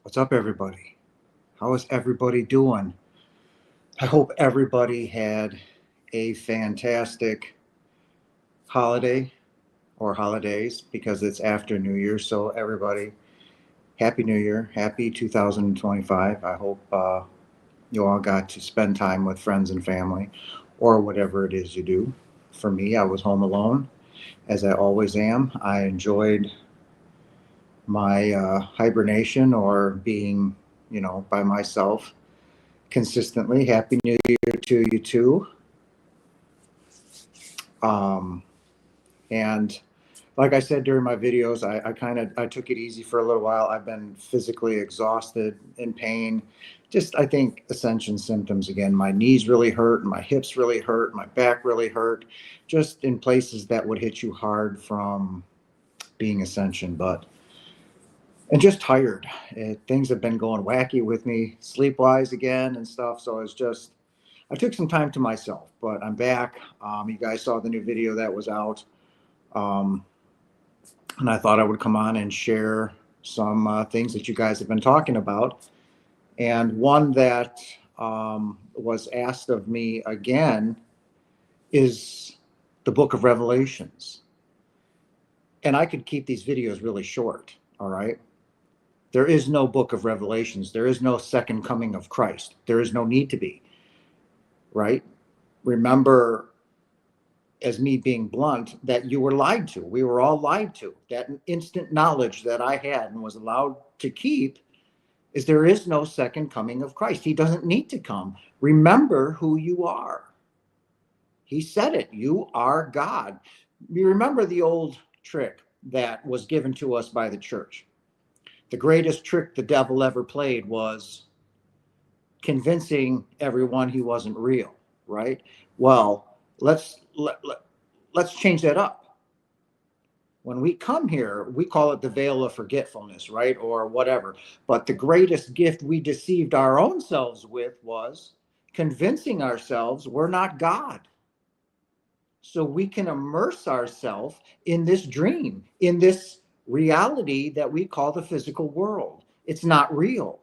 What's up, everybody? How is everybody doing? I hope everybody had a fantastic holiday or holidays because it's after New Year. So, everybody, Happy New Year. Happy 2025. I hope you all got to spend time with friends and family or whatever it is you do. For me, I was home alone, as I always am. I enjoyed my hibernation or being, by myself consistently. Happy New Year to you too. Um, and like I said during my videos, I took it easy for a little while. I've been physically exhausted, in pain. Just I think ascension symptoms again. My knees really hurt, my hips really hurt, my back really hurt, just in places that would hit you hard from being ascension. But and just tired. Things have been going wacky with me sleep wise again and stuff. So it's just I took some time to myself, but I'm back. You guys saw the new video that was out. Um, and I thought I would come on and share some things that you guys have been talking about. And one that was asked of me again is the book of Revelations. And I could keep these videos really short, all right? There is no book of Revelations. There is no second coming of Christ. There is no need to be, right? Remember, as me being blunt, that you were lied to. We were all lied to. That instant knowledge that I had and was allowed to keep is there is no second coming of Christ. He doesn't need to come. Remember who you are. He said it. You are God. You remember the old trick that was given to us by the church. The greatest trick the devil ever played was convincing everyone he wasn't real, right? Well, let's change that up. When we come here, we call it the veil of forgetfulness, right? Or whatever. But the greatest gift we deceived our own selves with was convincing ourselves we're not God. So we can immerse ourselves in this dream, in this reality that we call the physical world. It's not real.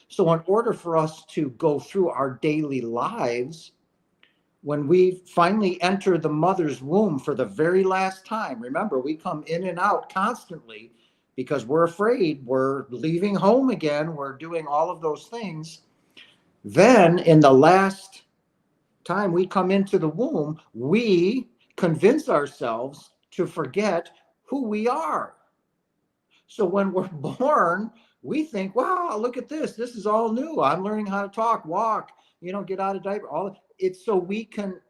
So in order for us to go through our daily lives, when we finally enter the mother's womb for the very last time, remember, we come in and out constantly because we're afraid, we're leaving home again, we're doing all of those things. Then in the last time we come into the womb, we convince ourselves to forget who we are. So when we're born, we think, wow, look at this. This is all new. I'm learning how to talk, walk, get out of diaper. All it's so we can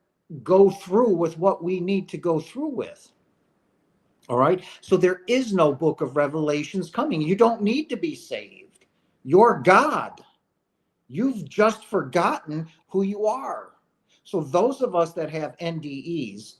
go through with what we need to go through with. All right. So there is no book of Revelations coming. You don't need to be saved. You're God. You've just forgotten who you are. So those of us that have NDEs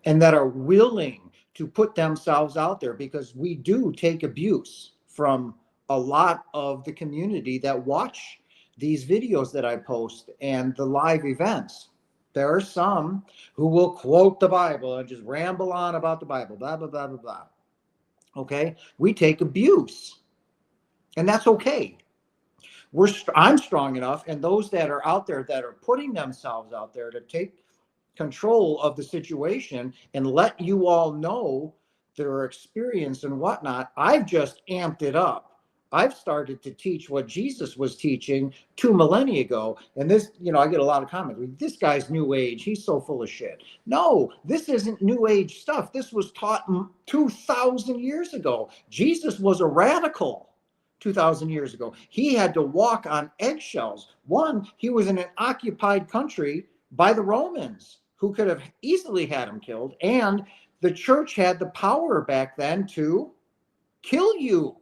and that are willing to put themselves out there, because we do take abuse from a lot of the community that watch these videos that I post and the live events. There are some who will quote the Bible and just ramble on about the Bible, blah, blah, blah, blah, blah. Okay? We take abuse, and that's okay. I'm strong enough, and those that are out there that are putting themselves out there to take control of the situation and let you all know their experience and whatnot, I've just amped it up. I've started to teach what Jesus was teaching 2 millennia ago. And this, I get a lot of comments. This guy's new age. He's so full of shit. No, this isn't new age stuff. This was taught 2,000 years ago. Jesus was a radical 2,000 years ago. He had to walk on eggshells. One, he was in an occupied country by the Romans, who could have easily had him killed. And the church had the power back then to kill you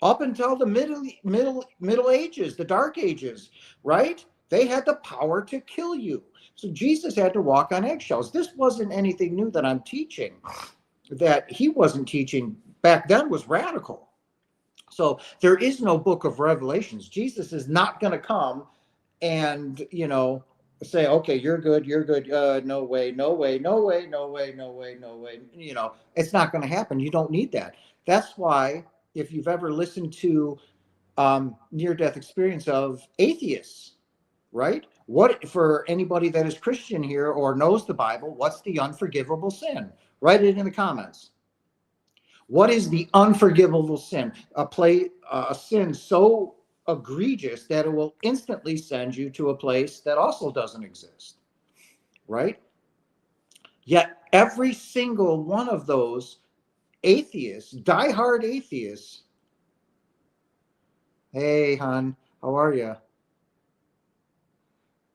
up until the middle ages, the dark ages, right? They had the power to kill you. So Jesus had to walk on eggshells. This wasn't anything new that I'm teaching. That he wasn't teaching back then was radical. So there is no book of Revelations. Jesus is not going to come and, say, okay, you're good. No way, no way, no way, no way, no way, no way. It's not going to happen. You don't need that. That's why if you've ever listened to near-death experience of atheists, right? What, for anybody that is Christian here or knows the Bible, what's the unforgivable sin? Write it in the comments. What is the unforgivable sin? A sin so egregious that it will instantly send you to a place that also doesn't exist, right? Yet every single one of those atheists, diehard atheists, hey, hon, how are you?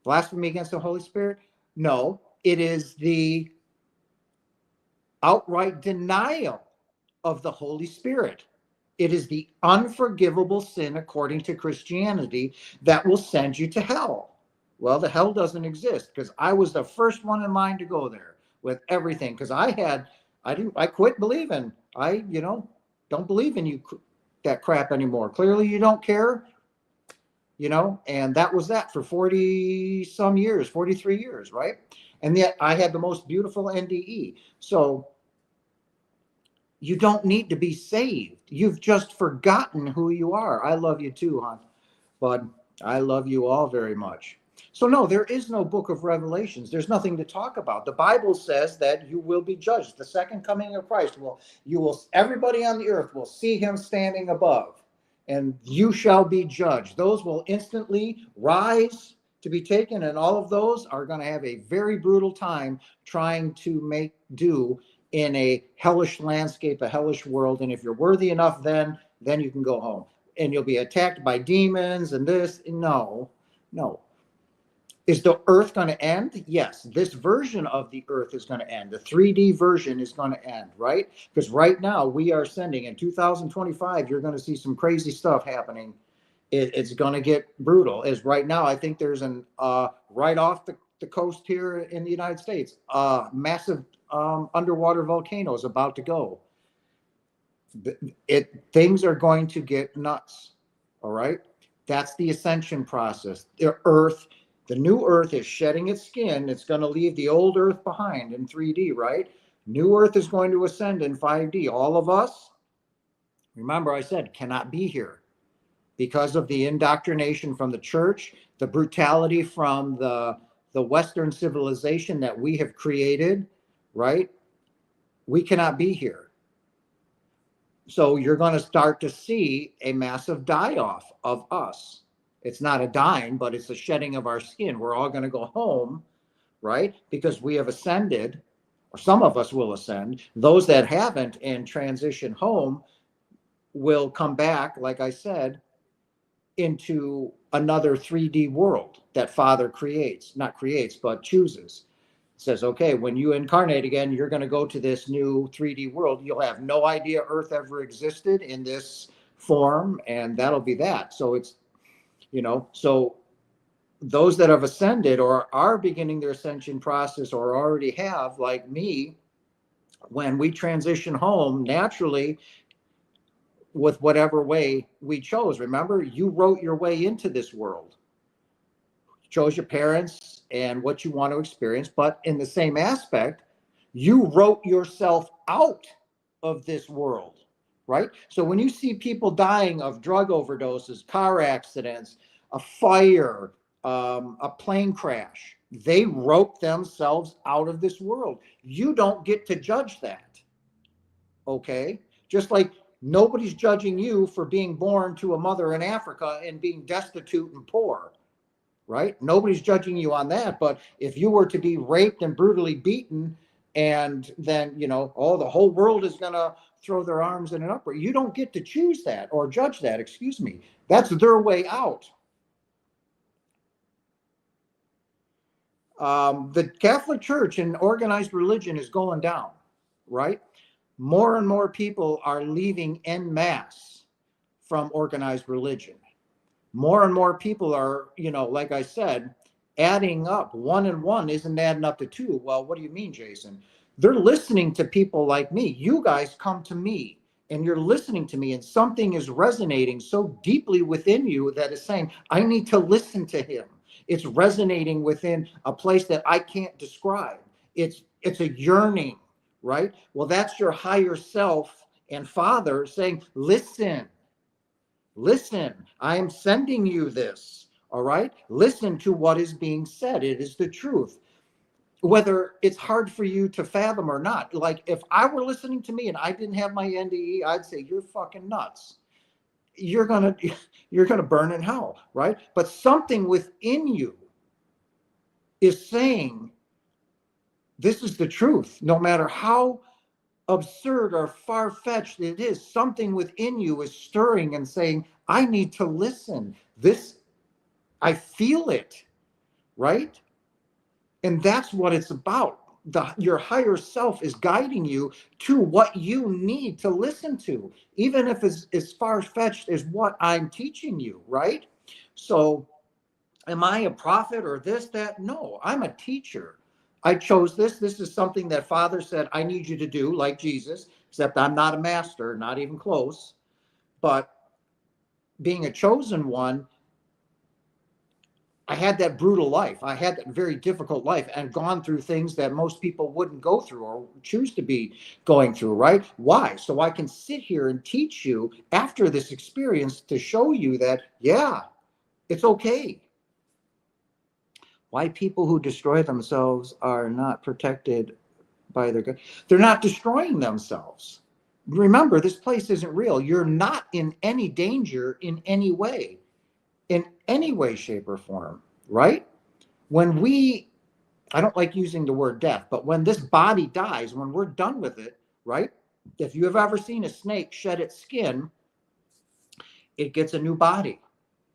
Blasphemy against the Holy Spirit? No, it is the outright denial of the Holy Spirit. It is the unforgivable sin according to Christianity that will send you to hell. Well, the hell doesn't exist, because I was the first one in line to go there with everything, because I quit believing. I don't believe in that crap anymore. Clearly you don't care, and that was that for 40 some years, 43 years, right? And yet I had the most beautiful NDE. So you don't need to be saved. You've just forgotten who you are. I love you too, hon. But I love you all very much. So no, there is no book of Revelations. There's nothing to talk about. The Bible says that you will be judged. The second coming of Christ everybody on the earth will see him standing above, and you shall be judged. Those will instantly rise to be taken, and all of those are going to have a very brutal time trying to make do in a hellish landscape, a hellish world. And if you're worthy enough, then you can go home. And you'll be attacked by demons and this. No. Is the earth going to end? Yes. This version of the earth is going to end. The 3D version is going to end, right? Because right now we are sending, in 2025, you're going to see some crazy stuff happening. It's going to get brutal. As right now, I think there's right off the coast here in the United States, massive underwater volcano is about to go. Things are going to get nuts. All right. That's the ascension process. The new earth is shedding its skin. It's going to leave the old earth behind in 3D, right? New earth is going to ascend in 5D. All of us, remember I said, cannot be here because of the indoctrination from the church, the brutality from the Western civilization that we have created, right? We cannot be here. So you're going to start to see a massive die-off of us. It's not a dying, but it's a shedding of our skin. We're all going to go home, right? Because we have ascended, or some of us will ascend. Those that haven't and transition home will come back, like I said, into another 3D world that Father creates, not creates, but chooses. Says, okay, when you incarnate again, you're going to go to this new 3D world. You'll have no idea Earth ever existed in this form, and that'll be that. So it's, so those that have ascended or are beginning their ascension process or already have, like me, when we transition home, naturally, with whatever way we chose. Remember, you wrote your way into this world. Chose your parents and what you want to experience, but in the same aspect, you wrote yourself out of this world, right? So when you see people dying of drug overdoses, car accidents, a fire, a plane crash, they wrote themselves out of this world. You don't get to judge that, okay? Just like nobody's judging you for being born to a mother in Africa and being destitute and poor. Right? Nobody's judging you on that. But if you were to be raped and brutally beaten, and then, the whole world is going to throw their arms in an uproar, you don't get to choose that or judge that. Excuse me. That's their way out. The Catholic Church and organized religion is going down, right? More and more people are leaving en masse from organized religion. More and more people are, like I said, adding up. 1 and 1 isn't adding up to 2. Well, what do you mean, Jason? They're listening to people like me. You guys come to me and you're listening to me, and something is resonating so deeply within you that is saying, I need to listen to him. It's resonating within a place that I can't describe. It's a yearning, right? Well, that's your higher self and Father saying, listen, I am sending you this. All right. Listen to what is being said. It is the truth. Whether it's hard for you to fathom or not. Like if I were listening to me and I didn't have my NDE, I'd say, you're fucking nuts. You're gonna burn in hell, right? But something within you is saying this is the truth, no matter how absurd or far-fetched it is. Something within you is stirring and saying, I need to listen. This, I feel it, right? And that's what it's about. Your higher self is guiding you to what you need to listen to, even if it's as far-fetched as what I'm teaching you, right? So am I a prophet or this, that? No, I'm a teacher. I chose this. This is something that Father said, I need you to do, like Jesus, except I'm not a master, not even close. But being a chosen one, I had that brutal life. I had that very difficult life and gone through things that most people wouldn't go through or choose to be going through, right? Why? So I can sit here and teach you after this experience to show you that, yeah, it's okay. Why people who destroy themselves are not protected by their God. They're not destroying themselves. Remember, this place isn't real. You're not in any danger in any way, shape, or form, right? When I don't like using the word death, but when this body dies, when we're done with it, right? If you have ever seen a snake shed its skin, it gets a new body,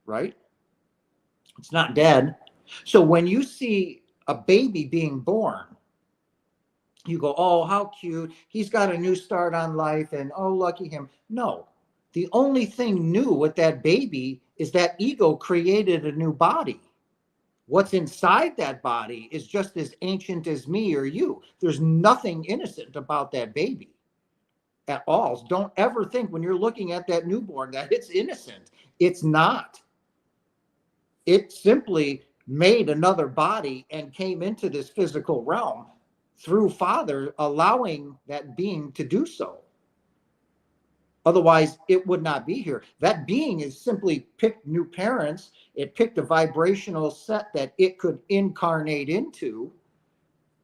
right? It's not dead. So when you see a baby being born, you go, oh, how cute. He's got a new start on life and oh, lucky him. No, the only thing new with that baby is that ego created a new body. What's inside that body is just as ancient as me or you. There's nothing innocent about that baby at all. Don't ever think when you're looking at that newborn that it's innocent. It's not. It simply made another body and came into this physical realm through Father allowing that being to do so. Otherwise, it would not be here. That being is simply picked new parents. It picked a vibrational set that it could incarnate into,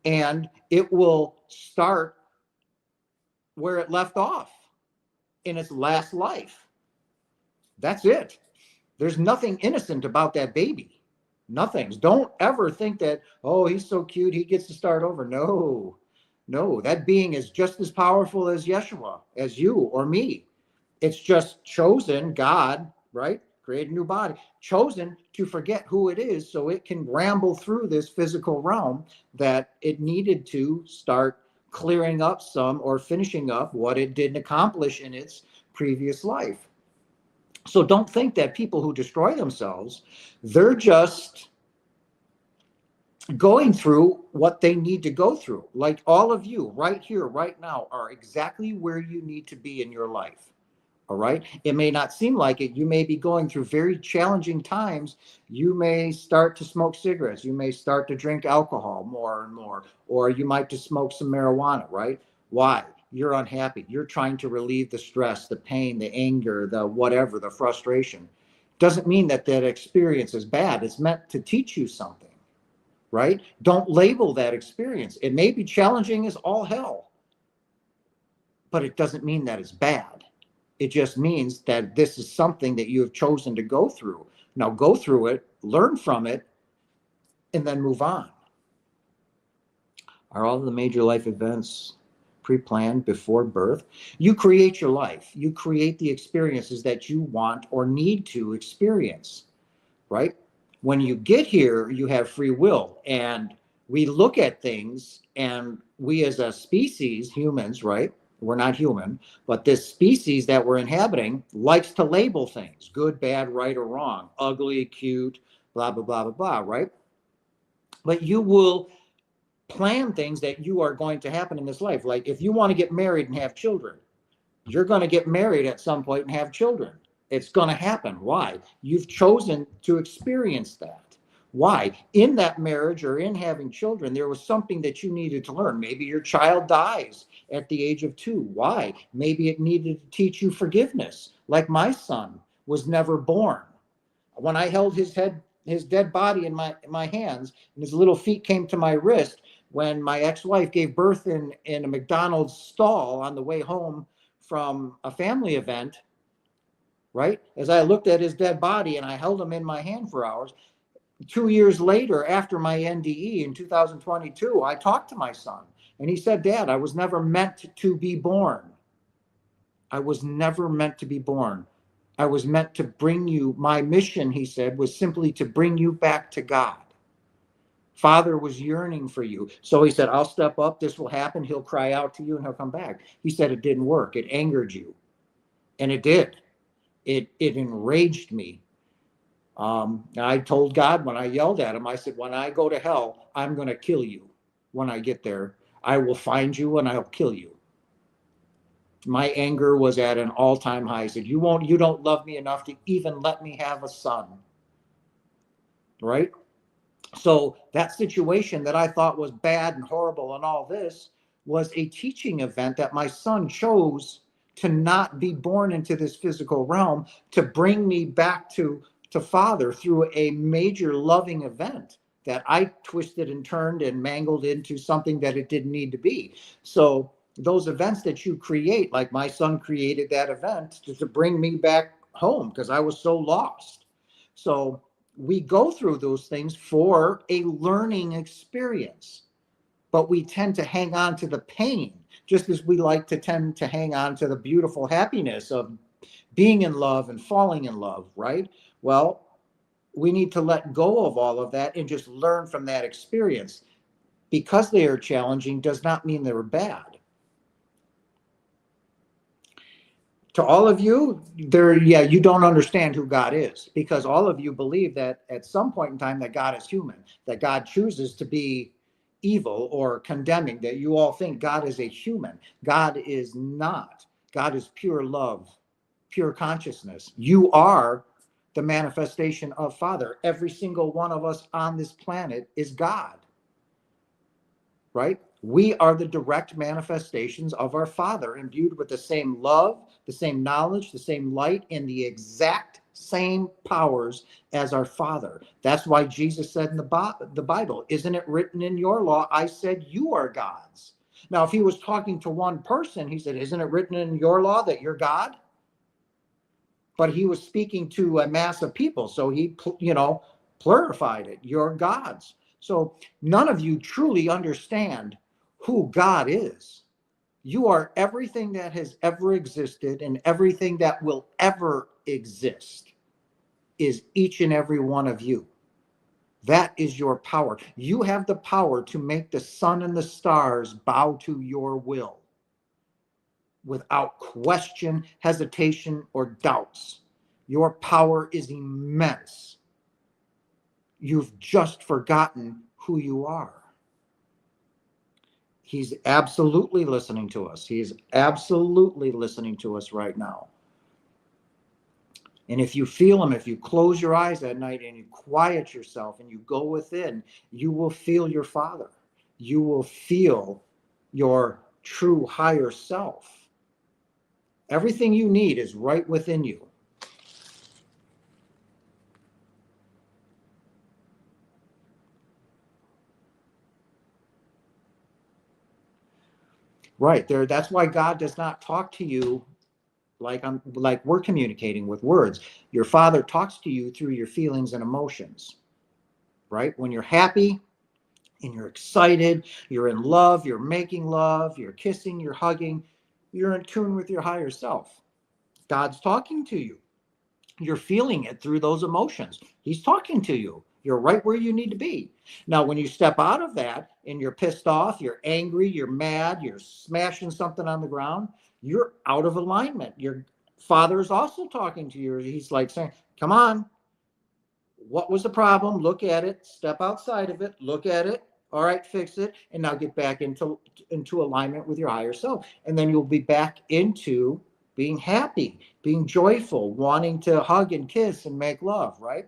and it will start where it left off in its last life. That's it. There's nothing innocent about that baby. Nothing. Don't ever think that, oh, he's so cute, he gets to start over. No, that being is just as powerful as Yeshua, as you or me. It's just chosen, God, right? Create a new body, chosen to forget who it is so it can ramble through this physical realm that it needed to start clearing up some or finishing up what it didn't accomplish in its previous life. So don't think that people who destroy themselves, they're just going through what they need to go through. Like all of you right here, right now, are exactly where you need to be in your life. All right. It may not seem like it. You may be going through very challenging times. You may start to smoke cigarettes. You may start to drink alcohol more and more, or you might just smoke some marijuana, right? Why? You're unhappy. You're trying to relieve the stress, the pain, the anger, the whatever, the frustration. Doesn't mean that that experience is bad. It's meant to teach you something, right? Don't label that experience. It may be challenging as all hell, but it doesn't mean that it's bad. It just means that this is something that you have chosen to go through. Now go through it, learn from it, and then move on. Are all the major life events pre-planned before birth? You create your life. You create the experiences that you want or need to experience, right? When you get here, you have free will. And we look at things, and we as a species, humans, right? We're not human, but this species that we're inhabiting likes to label things, good, bad, right, or wrong, ugly, cute, blah, blah, blah, blah, blah, right? But you will plan things that you are going to happen in this life. Like if you want to get married and have children, you're going to get married at some point and have children. It's going to happen. Why? You've chosen to experience that. Why? In that marriage or in having children, there was something that you needed to learn. Maybe your child dies at the age of 2. Why? Maybe it needed to teach you forgiveness. Like my son was never born. When I held his dead body in my hands, and his little feet came to my wrist, when my ex-wife gave birth in a McDonald's stall on the way home from a family event, right? As I looked at his dead body and I held him in my hand for hours, 2 years later, after my NDE in 2022, I talked to my son and he said, Dad, I was never meant to be born. I was never meant to be born. I was meant to bring you, my mission, he said, was simply to bring you back to God. Father was yearning for you. So he said, I'll step up. This will happen. He'll cry out to you and he'll come back. He said it didn't work. It angered you. And it did. It enraged me. I told God when I yelled at him, I said, when I go to hell, I'm going to kill you. When I get there, I will find you and I'll kill you. My anger was at an all-time high. I said, you don't love me enough to even let me have a son. Right? So that situation that I thought was bad and horrible and all this was a teaching event that my son chose to not be born into this physical realm, to bring me back to Father through a major loving event that I twisted and turned and mangled into something that it didn't need to be. So those events that you create, like my son created that event to bring me back home because I was so lost. So we go through those things for a learning experience, but we tend to hang on to the pain, just as we tend to hang on to the beautiful happiness of being in love and falling in love, right? Well, we need to let go of all of that and just learn from that experience. Because they are challenging does not mean they're bad. To all of you, you don't understand who God is, because all of you believe that at some point in time that God is human, that God chooses to be evil or condemning, that you all think God is a human. God is not. God is pure love, pure consciousness. You are the manifestation of Father. Every single one of us on this planet is God, right? We are the direct manifestations of our Father, imbued with the same love, the same knowledge, the same light, and the exact same powers as our Father. That's why Jesus said in the Bible, isn't it written in your law, I said you are gods. Now, if he was talking to one person, he said, isn't it written in your law that you're God? But he was speaking to a mass of people, so he, clarified it, you're gods. So none of you truly understand who God is. You are everything that has ever existed, and everything that will ever exist is each and every one of you. That is your power. You have the power to make the sun and the stars bow to your will without question, hesitation, or doubts. Your power is immense. You've just forgotten who you are. He's absolutely listening to us. He is absolutely listening to us right now. And if you feel him, if you close your eyes at night and you quiet yourself and you go within, you will feel your Father. You will feel your true higher self. Everything you need is right within you. Right there. That's why God does not talk to you like we're communicating with words. Your Father talks to you through your feelings and emotions. Right? When you're happy and you're excited, you're in love, you're making love, you're kissing, you're hugging, you're in tune with your higher self. God's talking to you. You're feeling it through those emotions. He's talking to you. You're right where you need to be. Now, when you step out of that and you're pissed off, you're angry, you're mad, you're smashing something on the ground, you're out of alignment. Your Father is also talking to you. He's like saying, come on. What was the problem? Look at it. Step outside of it. Look at it. All right, fix it. And now get back into alignment with your higher self. And then you'll be back into being happy, being joyful, wanting to hug and kiss and make love, right?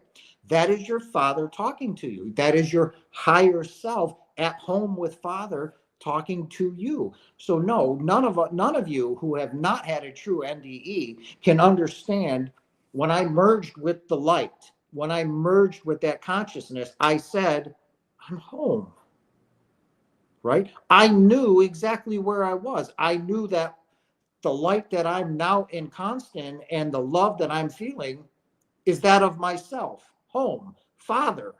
That is your Father talking to you. That is your higher self at home with Father talking to you. So no, none of you who have not had a true NDE can understand when I merged with the light, when I merged with that consciousness, I said, I'm home. Right? I knew exactly where I was. I knew that the light that I'm now in constant and the love that I'm feeling is that of myself, home, Father.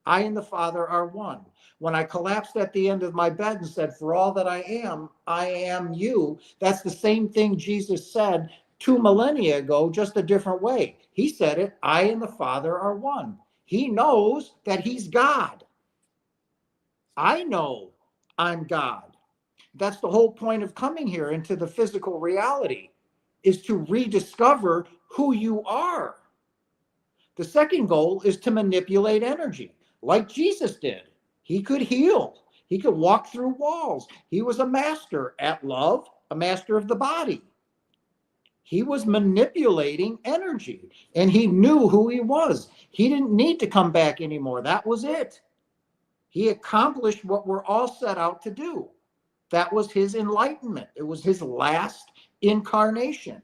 I and the Father are one. When I collapsed at the end of my bed and said, for all that I am you, that's the same thing Jesus said 2 millennia ago, just a different way. He said it, I and the Father are one. He knows that he's God. I know I'm God. That's the whole point of coming here into the physical reality, is to rediscover who you are. The second goal is to manipulate energy, like Jesus did. He could heal. He could walk through walls. He was a master at love, a master of the body. He was manipulating energy, and he knew who he was. He didn't need to come back anymore. That was it. He accomplished what we're all set out to do. That was his enlightenment. It was his last incarnation.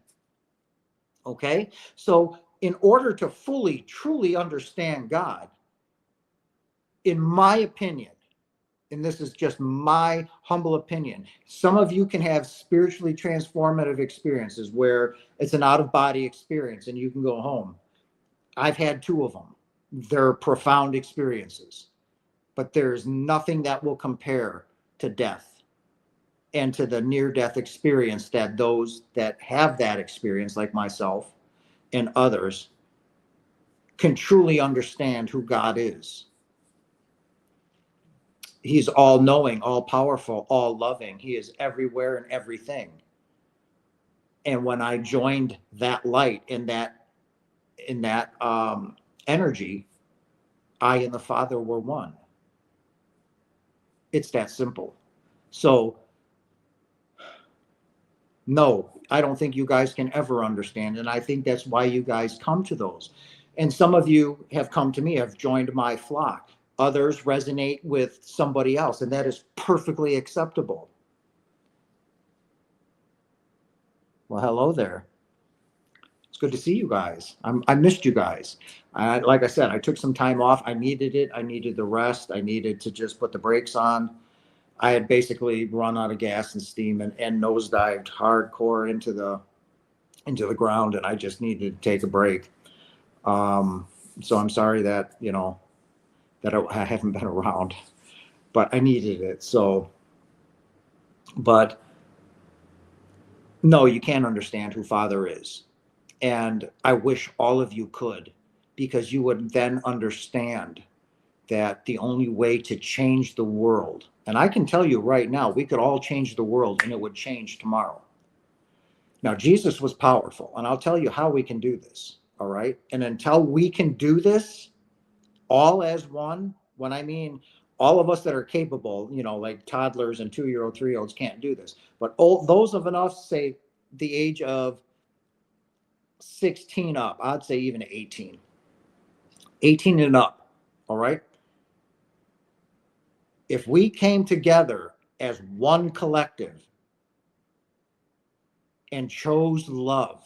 Okay? So in order to fully, truly understand God, in my opinion, and this is just my humble opinion, some of you can have spiritually transformative experiences where it's an out-of-body experience and you can go home. I've had 2 of them. They're profound experiences, but there's nothing that will compare to death and to the near-death experience that those that have that experience, like myself and others, can truly understand who God is. He's all knowing, all powerful, all loving. He is everywhere and everything. And when I joined that light in that energy, I and the Father were one. It's that simple. So no, I don't think you guys can ever understand. And I think that's why you guys come to those. And some of you have come to me, have joined my flock. Others resonate with somebody else, and that is perfectly acceptable. Well, hello there. It's good to see you guys. I missed you guys. Like I said, I took some time off. I needed it. I needed the rest. I needed to just put the brakes on. I had basically run out of gas and steam and nosedived hardcore into the ground, and I just needed to take a break. So I'm sorry that, that I haven't been around, but I needed it. So, but no, you can't understand who Father is. And I wish all of you could, because you would then understand that the only way to change the world, and I can tell you right now, we could all change the world and it would change tomorrow. Now, Jesus was powerful, and I'll tell you how we can do this. All right. And until we can do this all as one, when I mean all of us that are capable, like toddlers and 2-year-old, 3-year-olds can't do this, but all those of enough, say the age of 16 up, I'd say even 18 and up. All right. If we came together as one collective and chose love,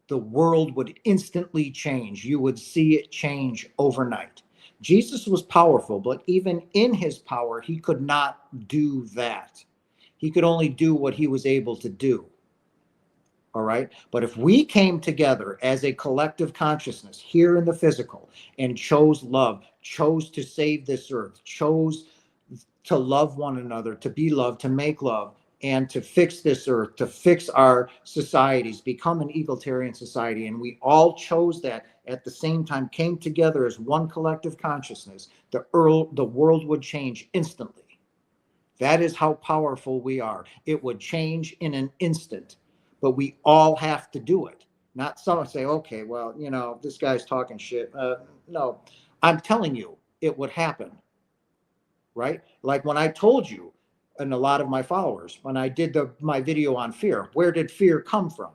the world would instantly change. You would see it change overnight. Jesus was powerful, but even in his power, he could not do that. He could only do what he was able to do. All right. But if we came together as a collective consciousness here in the physical and chose love, chose to save this earth, chose to love one another, to be loved, to make love, and to fix this earth, to fix our societies, become an egalitarian society, and we all chose that at the same time, came together as one collective consciousness, the world would change instantly. That is how powerful we are. It would change in an instant. But we all have to do it. Not someone say, okay, well, this guy's talking shit. No, I'm telling you, it would happen. Right? Like when I told you, and a lot of my followers, when I did my video on fear, where did fear come from?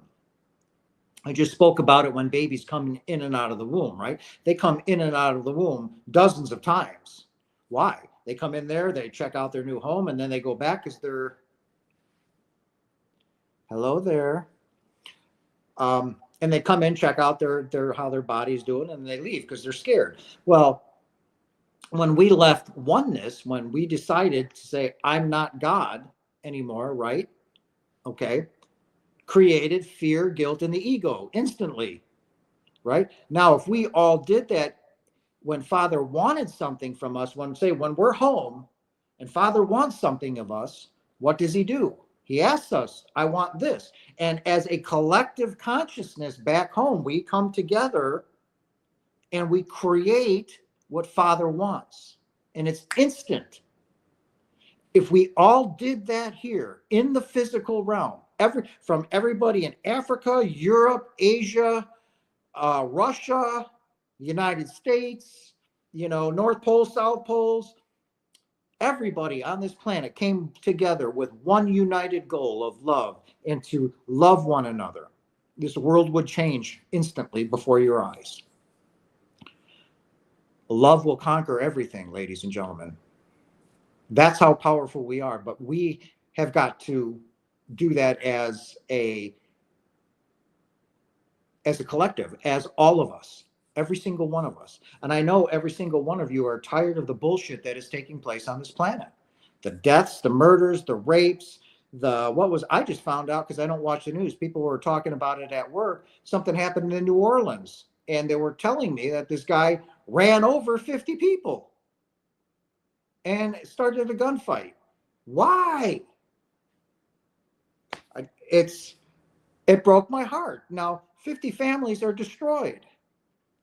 I just spoke about it when babies come in and out of the womb, right? They come in and out of the womb dozens of times. Why? They come in there, they check out their new home, and then they go back because they're, hello there. And they come in, check out their how their body's doing, and they leave because they're scared. Well, when we left oneness, when we decided to say, I'm not God anymore, right? Okay. Created fear, guilt, and the ego instantly, right? Now, if we all did that when Father wanted something from us, when we're home and Father wants something of us, what does he do? He asks us, I want this. And as a collective consciousness back home, we come together and we create what Father wants. And it's instant. If we all did that here in the physical realm, from everybody in Africa, Europe, Asia, Russia, the United States, North Pole, South Poles, everybody on this planet came together with one united goal of love and to love one another, this world would change instantly before your eyes. Love will conquer everything, ladies and gentlemen. That's how powerful we are. But we have got to do that as a collective, as all of us, every single one of us. And I know every single one of you are tired of the bullshit that is taking place on this planet. The deaths, the murders, the rapes, I just found out because I don't watch the news. People were talking about it at work. Something happened in New Orleans. And they were telling me that this guy ran over 50 people and started a gunfight. Why? It broke my heart. Now, 50 families are destroyed.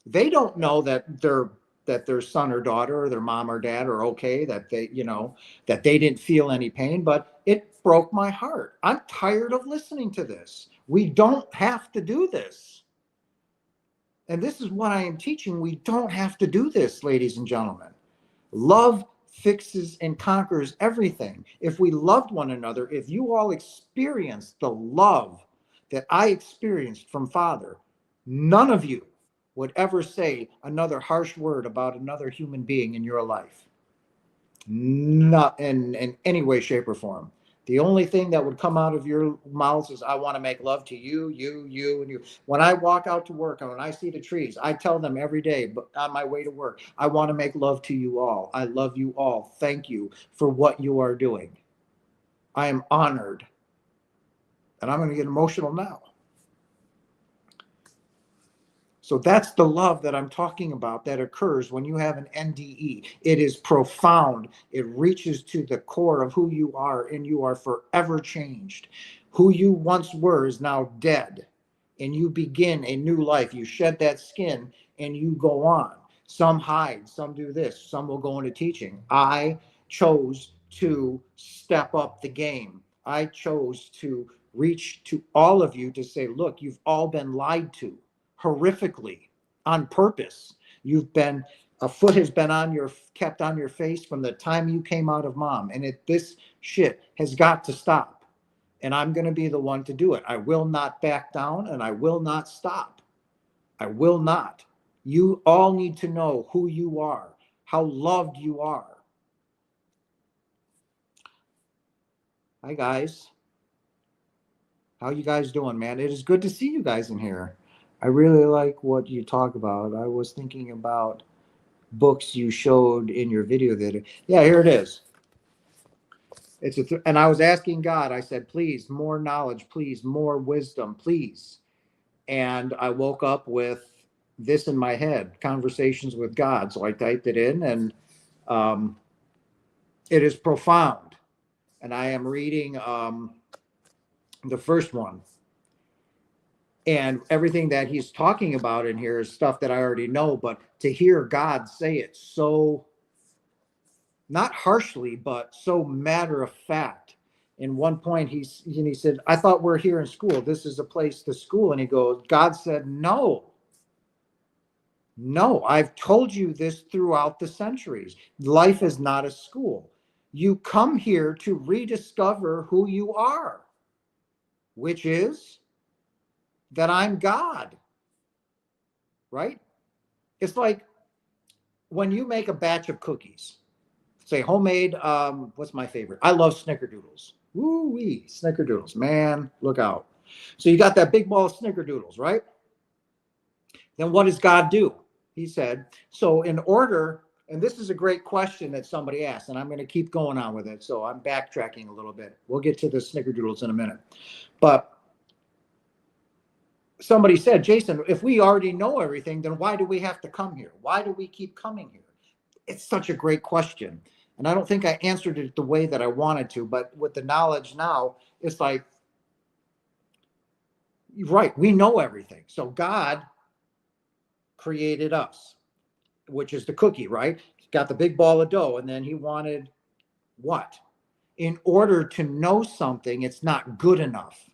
They don't know that their son or daughter or their mom or dad are okay, that they didn't feel any pain, but it broke my heart. I'm tired of listening to this. We don't have to do this. And this is what I am teaching. We don't have to do this, ladies and gentlemen. Love fixes and conquers everything. If we loved one another, if you all experienced the love that I experienced from Father, none of you would ever say another harsh word about another human being in your life. Not in any way, shape, or form. The only thing that would come out of your mouths is, I want to make love to you, you, and you. When I walk out to work and when I see the trees, I tell them every day, but on my way to work, I want to make love to you all. I love you all. Thank you for what you are doing. I am honored. And I'm going to get emotional now. So that's the love that I'm talking about that occurs when you have an NDE. It is profound. It reaches to the core of who you are, and you are forever changed. Who you once were is now dead, and you begin a new life. You shed that skin and you go on. Some hide, some do this, some will go into teaching. I chose to step up the game. I chose to reach to all of you to say, look, you've all been lied to. Horrifically, on purpose. A foot has been kept on your face from the time you came out of mom. And this shit has got to stop. And I'm going to be the one to do it. I will not back down and I will not stop. I will not. You all need to know who you are, how loved you are. Hi, guys. How you guys doing, man? It is good to see you guys in here. I really like what you talk about. I was thinking about books you showed in your video yeah, here it is. And I was asking God, I said, please, more knowledge, please, more wisdom, please. And I woke up with this in my head, Conversations with God. So I typed it in, and it is profound. And I am reading the first one. And everything that he's talking about in here is stuff that I already know, but to hear God say it so, not harshly, but so matter of fact. In one point, he said, I thought we're here in school. This is a place to school. And he goes, God said, no, I've told you this throughout the centuries. Life is not a school. You come here to rediscover who you are, which is that I'm God, right? It's like when you make a batch of cookies, say homemade, what's my favorite? I love snickerdoodles. Woo-wee, snickerdoodles, man, look out. So you got that big ball of snickerdoodles, right? Then what does God do? He said, so in order, and this is a great question that somebody asked, and I'm going to keep going on with it. So I'm backtracking a little bit. We'll get to the snickerdoodles in a minute. But somebody said, Jason, if we already know everything, then why do we have to come here? Why do we keep coming here? It's such a great question. And I don't think I answered it the way that I wanted to, but with the knowledge now, it's like, right, we know everything. So God created us, which is the cookie, right? He's got the big ball of dough, and then he wanted what? In order to know something, it's not good enough,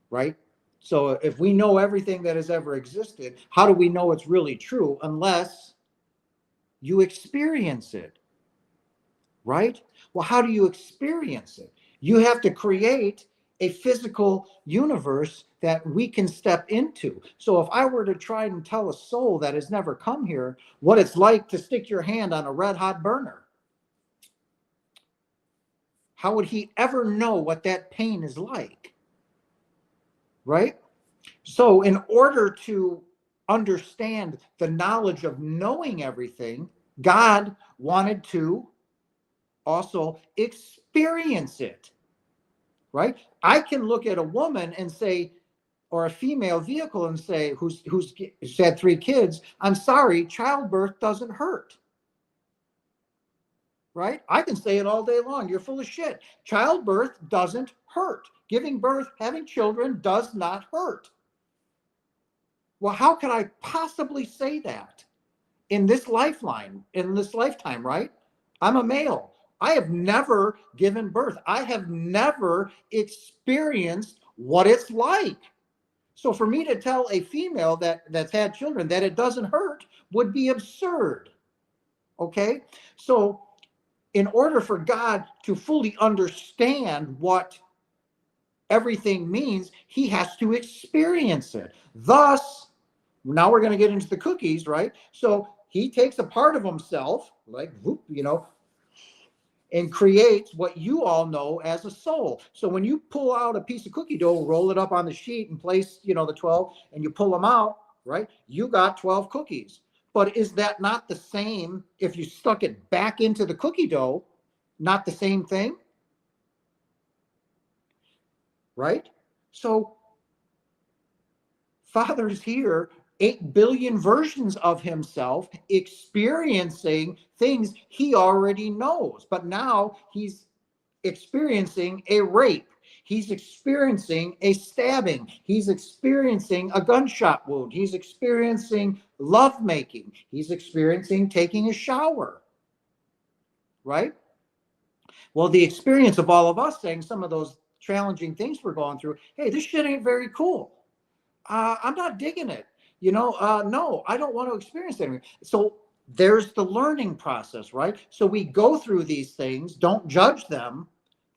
right? So if we know everything that has ever existed, how do we know it's really true unless you experience it, right? Well, how do you experience it? You have to create a physical universe that we can step into. So if I were to try and tell a soul that has never come here what it's like to stick your hand on a red hot burner, how would he ever know what that pain is like? Right? So in order to understand the knowledge of knowing everything, God wanted to also experience it. Right? I can look at a woman and say, or a female vehicle and say, who's had 3 kids, I'm sorry, childbirth doesn't hurt. Right? I can say it all day long. You're full of shit. Childbirth doesn't hurt. Giving birth, having children does not hurt. Well, how could I possibly say that in this lifetime, right? I'm a male. I have never given birth. I have never experienced what it's like. So for me to tell a female that's had children that it doesn't hurt would be absurd. Okay? So in order for God to fully understand what everything means, he has to experience it. Thus, now we're going to get into the cookies, right? So he takes a part of himself, like, and creates what you all know as a soul. So when you pull out a piece of cookie dough, roll it up on the sheet and place, the 12, and you pull them out, right? You got 12 cookies. But is that not the same if you stuck it back into the cookie dough? Not the same thing? Right? So Father's here, 8 billion versions of himself experiencing things he already knows. But now he's experiencing a rape. He's experiencing a stabbing. He's experiencing a gunshot wound. He's experiencing lovemaking. He's experiencing taking a shower. Right? Well, the experience of all of us saying some of those challenging things we're going through, hey, this shit ain't very cool. I'm not digging it. No, I don't want to experience anything. So there's the learning process, right? So we go through these things, don't judge them.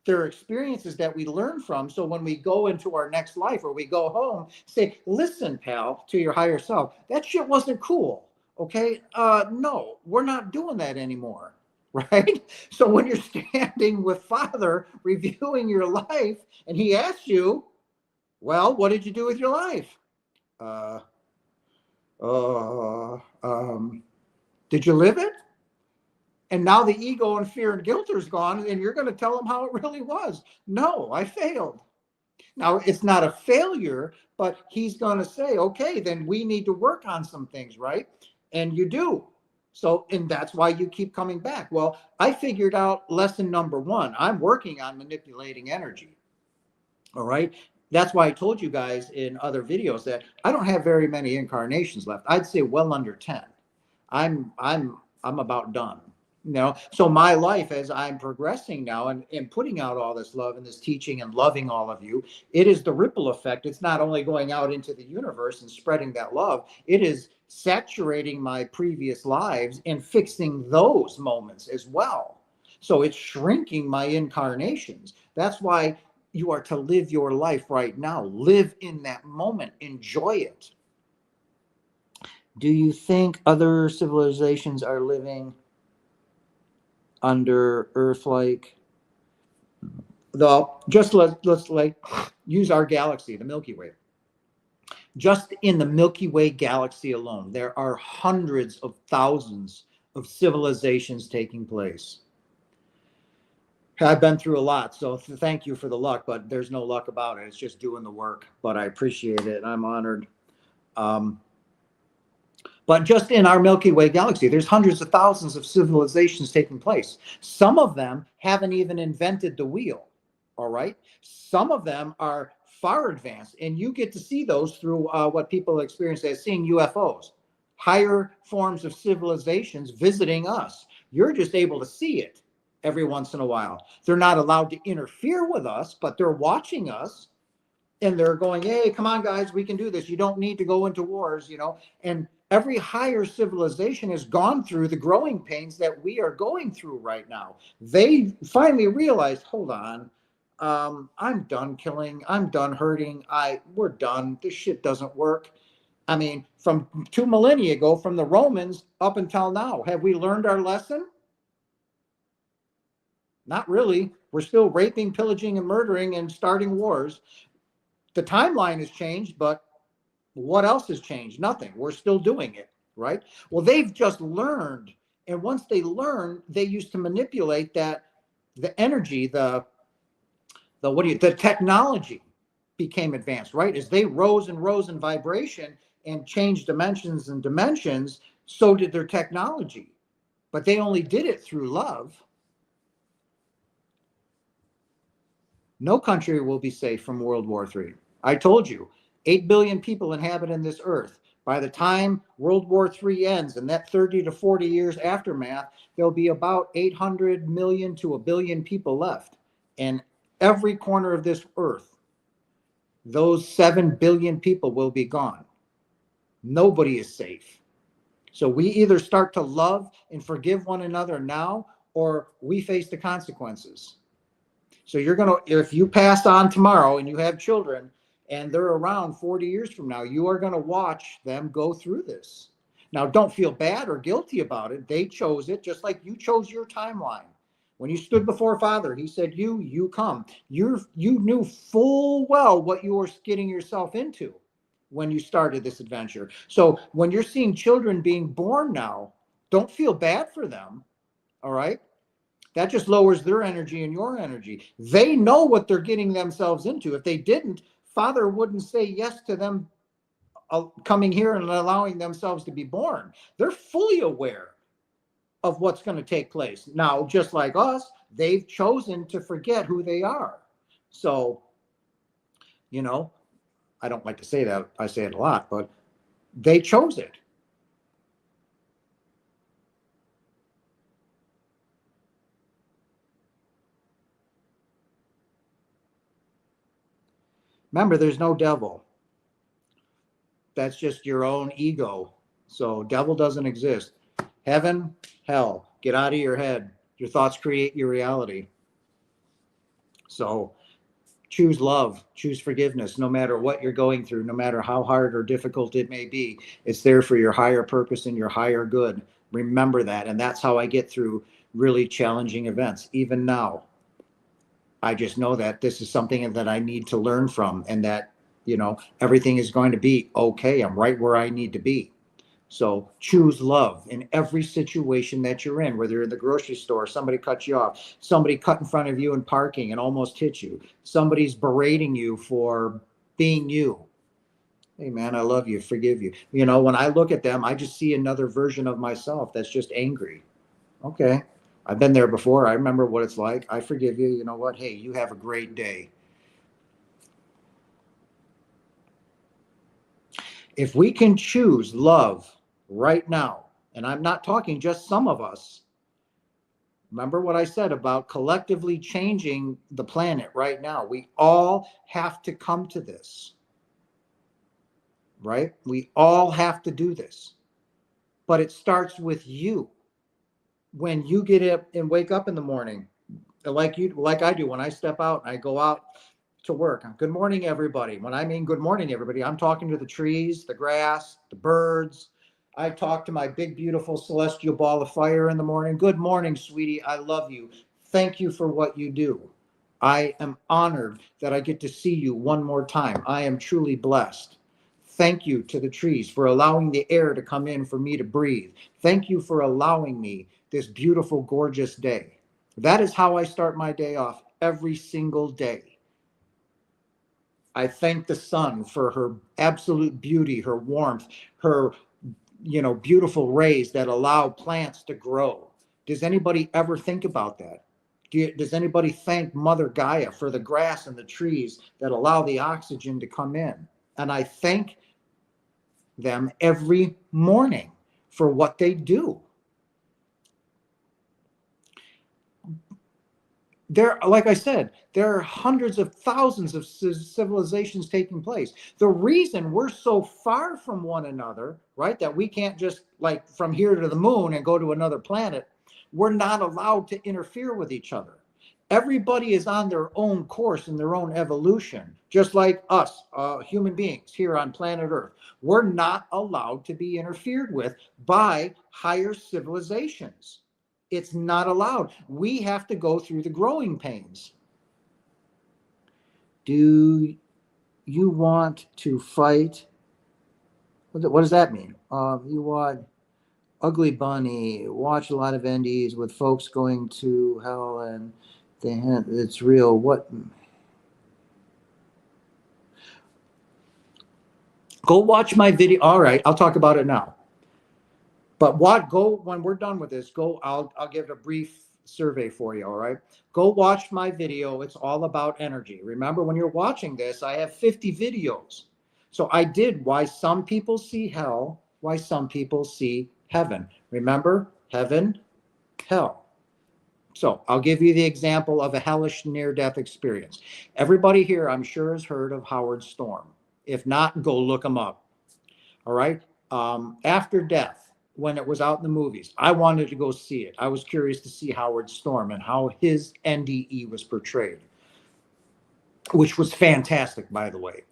They're experiences that we learn from. So when we go into our next life or we go home, say, listen, pal, to your higher self, that shit wasn't cool. Okay. No, we're not doing that anymore. Right? So when you're standing with Father reviewing your life and he asks you, well, what did you do with your life? Did you live it? And now the ego and fear and guilt is gone, and you're going to tell him how it really was. No, I failed. Now, it's not a failure, but he's going to say, okay, then we need to work on some things, right? And you do. So, and that's why you keep coming back. Well, I figured out lesson number 1. I'm working on manipulating energy. All right. That's why I told you guys in other videos that I don't have very many incarnations left. I'd say well under 10. I'm about done. So my life as I'm progressing now and putting out all this love and this teaching and loving all of you, it is the ripple effect. It's not only going out into the universe and spreading that love, it is saturating my previous lives and fixing those moments as well. So it's shrinking my incarnations. That's why you are to live your life right now. Live in that moment. Enjoy it. Do you think other civilizations are living under Earth-like? Though, just let's like use our galaxy, the Milky Way. Just in the Milky Way galaxy alone, there are hundreds of thousands of civilizations taking place. I've been through a lot, so thank you for the luck, but there's no luck about it. It's just doing the work, but I appreciate it. I'm honored. But just in our Milky Way galaxy, there's hundreds of thousands of civilizations taking place. Some of them haven't even invented the wheel, all right? Some of them are far advanced, and you get to see those through what people experience as seeing UFOs, higher forms of civilizations visiting us. You're just able to see it every once in a while. They're not allowed to interfere with us, but they're watching us, and they're going, hey, come on, guys, we can do this. You don't need to go into wars, and every higher civilization has gone through the growing pains that we are going through right now. They finally realized, hold on, I'm done killing. I'm done hurting. We're done. This shit doesn't work. I mean, from 2 millennia ago, from the Romans up until now, have we learned our lesson? Not really. We're still raping, pillaging, and murdering and starting wars. The timeline has changed, but what else has changed? Nothing. We're still doing it, right? Well, they've just learned. And once they learn, they used to manipulate that, the energy, the technology became advanced, right? As they rose and rose in vibration and changed dimensions and dimensions, so did their technology. But they only did it through love. No country will be safe from World War III. I told you, 8 billion people inhabiting this earth. By the time World War III ends, and that 30 to 40 years aftermath, there'll be about 800 million to 1 billion people left. And every corner of this earth, those 7 billion people will be gone. Nobody is safe. So we either start to love and forgive one another now, or we face the consequences. So if you pass on tomorrow and you have children and they're around 40 years from now, you are going to watch them go through this. Now, don't feel bad or guilty about it. They chose it just like you chose your timeline. When you stood before Father, he said, you come. You knew full well what you were getting yourself into when you started this adventure. So when you're seeing children being born now, don't feel bad for them, all right? That just lowers their energy and your energy. They know what they're getting themselves into. If they didn't, Father wouldn't say yes to them coming here and allowing themselves to be born. They're fully aware of what's going to take place. Now, just like us, they've chosen to forget who they are. So, I don't like to say that. I say it a lot, but they chose it. Remember, there's no devil. That's just your own ego. So devil doesn't exist. Heaven, hell, get out of your head. Your thoughts create your reality. So choose love, choose forgiveness, no matter what you're going through, no matter how hard or difficult it may be. It's there for your higher purpose and your higher good. Remember that. And that's how I get through really challenging events. Even now, I just know that this is something that I need to learn from, and that, everything is going to be okay. I'm right where I need to be. So choose love in every situation that you're in, whether you're in the grocery store, somebody cuts you off, somebody cut in front of you in parking and almost hit you, somebody's berating you for being you. Hey, man, I love you, forgive you. When I look at them, I just see another version of myself that's just angry. Okay, I've been there before. I remember what it's like. I forgive you. You know what? Hey, you have a great day. If we can choose love right now, and I'm not talking just some of us, remember what I said about collectively changing the planet right now. We all have to come to this, right? We all have to do this. But it starts with you. When you get up and wake up in the morning, like I do when I step out and I go out to work. Good morning, everybody. When I mean good morning, everybody, I'm talking to the trees, the grass, the birds. I talk to my big, beautiful celestial ball of fire in the morning. Good morning, sweetie. I love you. Thank you for what you do. I am honored that I get to see you one more time. I am truly blessed. Thank you to the trees for allowing the air to come in for me to breathe. Thank you for allowing me this beautiful, gorgeous day. That is how I start my day off every single day. I thank the sun for her absolute beauty, her warmth, her, beautiful rays that allow plants to grow. Does anybody ever think about that? Does anybody thank Mother Gaia for the grass and the trees that allow the oxygen to come in? And I thank them every morning for what they do. Like I said, there are hundreds of thousands of civilizations taking place. The reason we're so far from one another, right, that we can't just like from here to the moon and go to another planet, we're not allowed to interfere with each other. Everybody is on their own course in their own evolution, just like us, human beings here on planet Earth. We're not allowed to be interfered with by higher civilizations. It's not allowed. We have to go through the growing pains. Do you want to fight? What does that mean? You want Ugly Bunny, watch a lot of indies with folks going to hell and it's real. What? Go watch my video. All right, I'll talk about it now. But when we're done with this, I'll give a brief survey for you, all right? Go watch my video. It's all about energy. Remember, when you're watching this, I have 50 videos. So I did why some people see hell, why some people see heaven. Remember, heaven, hell. So I'll give you the example of a hellish near-death experience. Everybody here, I'm sure, has heard of Howard Storm. If not, go look him up. All right? After death, when it was out in the movies, I wanted to go see it. I was curious to see Howard Storm and how his NDE was portrayed, which was fantastic, by the way.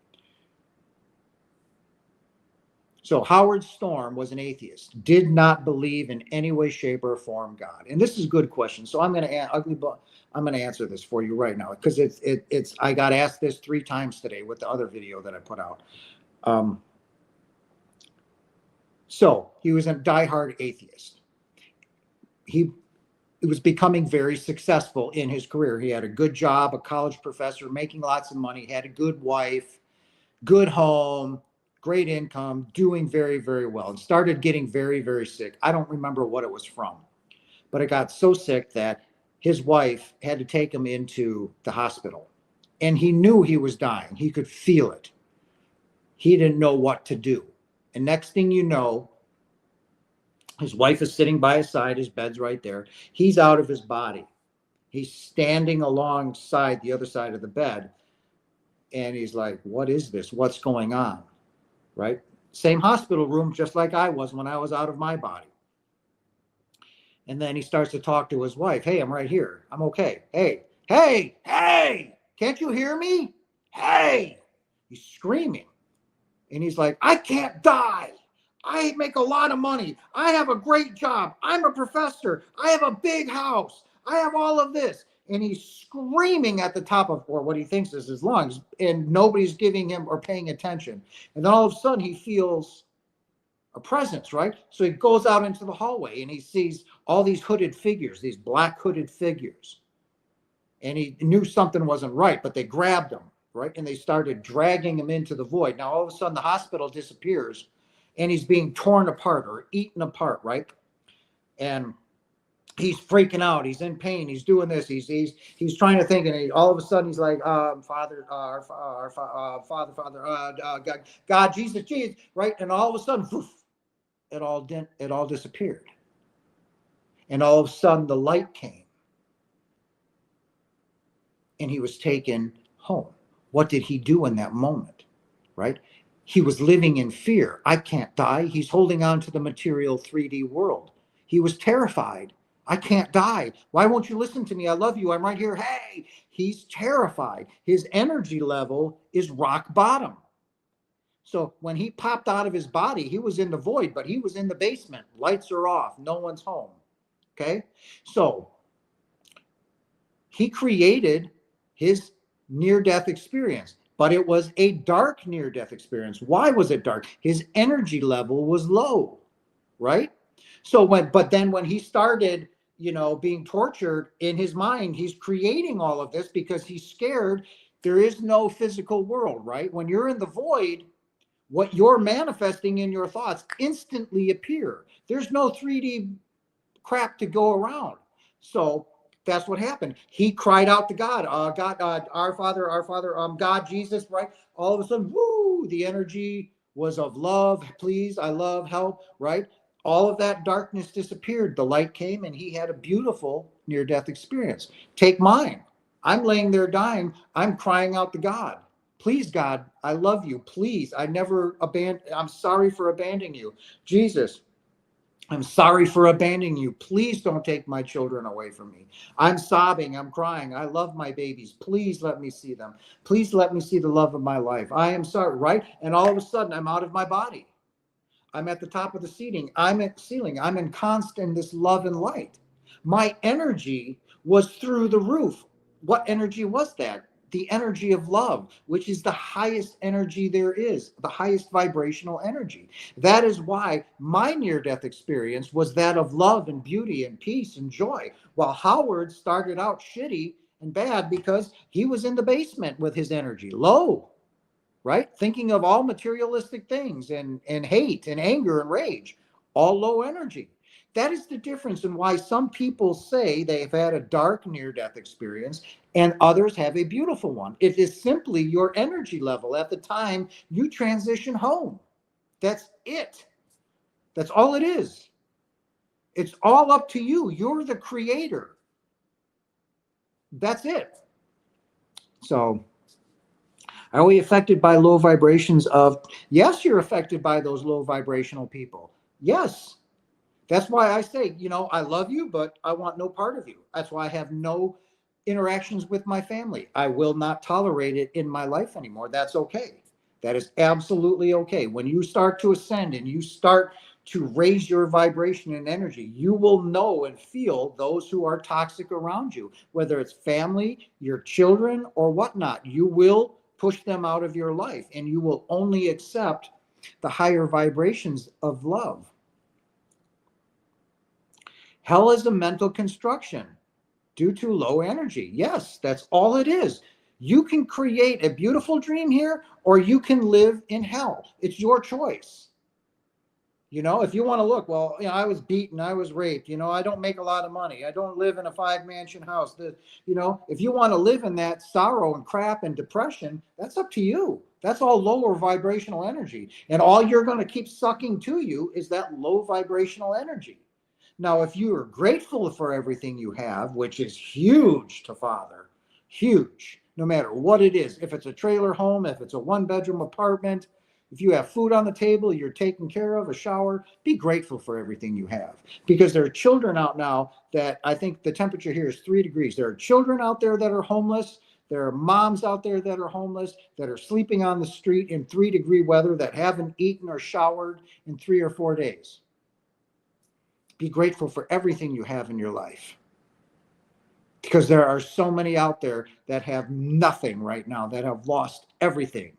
So Howard Storm was an atheist, did not believe in any way, shape, or form God. And this is a good question. So I'm going to answer this for you right now because I got asked this 3 times today with the other video that I put out. So he was a diehard atheist. He was becoming very successful in his career. He had a good job, a college professor, making lots of money, had a good wife, good home, great income, doing very, very well, and started getting very, very sick. I don't remember what it was from, but it got so sick that his wife had to take him into the hospital. And he knew he was dying. He could feel it. He didn't know what to do. And next thing you know, his wife is sitting by his side. His bed's right there. He's out of his body. He's standing alongside the other side of the bed. And he's like, what is this? What's going on? Right? Same hospital room, just like I was when I was out of my body. And then he starts to talk to his wife. Hey, I'm right here. I'm okay. Hey, can't you hear me? Hey, he's screaming. And he's like, I can't die. I make a lot of money. I have a great job. I'm a professor. I have a big house. I have all of this. And he's screaming at the top of, or what he thinks is his lungs, and nobody's giving him or paying attention. And then all of a sudden he feels a presence, right? So he goes out into the hallway and he sees all these hooded figures, these black hooded figures. And he knew something wasn't right, but they grabbed him, right? And they started dragging him into the void. Now, all of a sudden the hospital disappears and he's being torn apart or eaten apart, right? And he's freaking out. He's in pain. He's doing this. He's trying to think, and all of a sudden he's like, Father, God, Jesus, right? And all of a sudden, poof, it all disappeared. And all of a sudden, the light came, and he was taken home. What did he do in that moment, right? He was living in fear. I can't die. He's holding on to the material 3D world. He was terrified I can't die. Why won't you listen to me? I love you. I'm right here. Hey, he's terrified. His energy level is rock bottom. So when he popped out of his body, he was in the void, but he was in the basement. Lights are off. No one's home. Okay. So he created his near-death experience, but it was a dark near-death experience. Why was it dark? His energy level was low, right? So but then when he started, being tortured in his mind, he's creating all of this because he's scared. There is no physical world, right? When you're in the void, what you're manifesting in your thoughts instantly appear. There's no 3D crap to go around. So that's what happened. He cried out to God, God, our Father, God, Jesus, right? All of a sudden, woo, the energy was of love, please, I love, help, right? All of that darkness disappeared. The light came and he had a beautiful near-death experience. Take mine. I'm laying there dying. I'm crying out to God. Please, God, I love you. Please, I'm sorry for abandoning you. Jesus, I'm sorry for abandoning you. Please don't take my children away from me. I'm sobbing. I'm crying. I love my babies. Please let me see them. Please let me see the love of my life. I am sorry, right? And all of a sudden, I'm out of my body. I'm at the top of the ceiling. I'm in constant this love and light. My energy was through the roof. What energy was that? The energy of love, which is the highest energy there is, the highest vibrational energy. That is why my near-death experience was that of love and beauty and peace and joy, while Howard started out shitty and bad because he was in the basement with his energy low, right? Thinking of all materialistic things and hate and anger and rage, all low energy. That is the difference in why some people say they've had a dark near-death experience and others have a beautiful one. It is simply your energy level at the time you transition home. That's it. That's all it is. It's all up to you. You're the creator. That's it. So, are we affected by low vibrations of? Yes, you're affected by those low vibrational people. Yes. That's why I say, I love you, but I want no part of you. That's why I have no interactions with my family. I will not tolerate it in my life anymore. That's okay. That is absolutely okay. When you start to ascend and you start to raise your vibration and energy, you will know and feel those who are toxic around you, whether it's family, your children, or whatnot. You will push them out of your life and you will only accept the higher vibrations of love. Hell is a mental construction due to low energy. Yes, that's all it is. You can create a beautiful dream here, or you can live in hell. It's your choice. If you want to look, well, I was beaten, I was raped, I don't make a lot of money, I don't live in a 5-mansion house. If you want to live in that sorrow and crap and depression, that's up to you. That's all lower vibrational energy. And all you're going to keep sucking to you is that low vibrational energy. Now, if you are grateful for everything you have, which is huge to Father, huge, no matter what it is, if it's a trailer home, if it's a 1-bedroom apartment, if you have food on the table, you're taken care of, a shower, be grateful for everything you have. Because there are children out now that I think the temperature here is 3 degrees. There are children out there that are homeless. There are moms out there that are homeless, that are sleeping on the street in 3-degree weather, that haven't eaten or showered in 3 or 4 days. Be grateful for everything you have in your life. Because there are so many out there that have nothing right now, that have lost everything.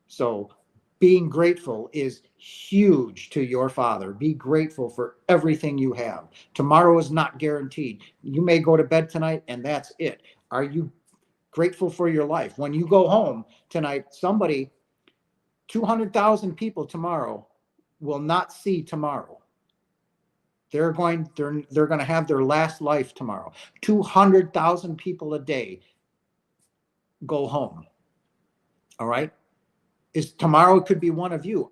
So being grateful is huge to your Father. Be grateful for everything you have. Tomorrow is not guaranteed. You may go to bed tonight and that's it. Are you grateful for your life? When you go home tonight, 200,000 people tomorrow will not see tomorrow. They're going to have their last life tomorrow. 200,000 people a day go home. All right? Tomorrow could be one of you.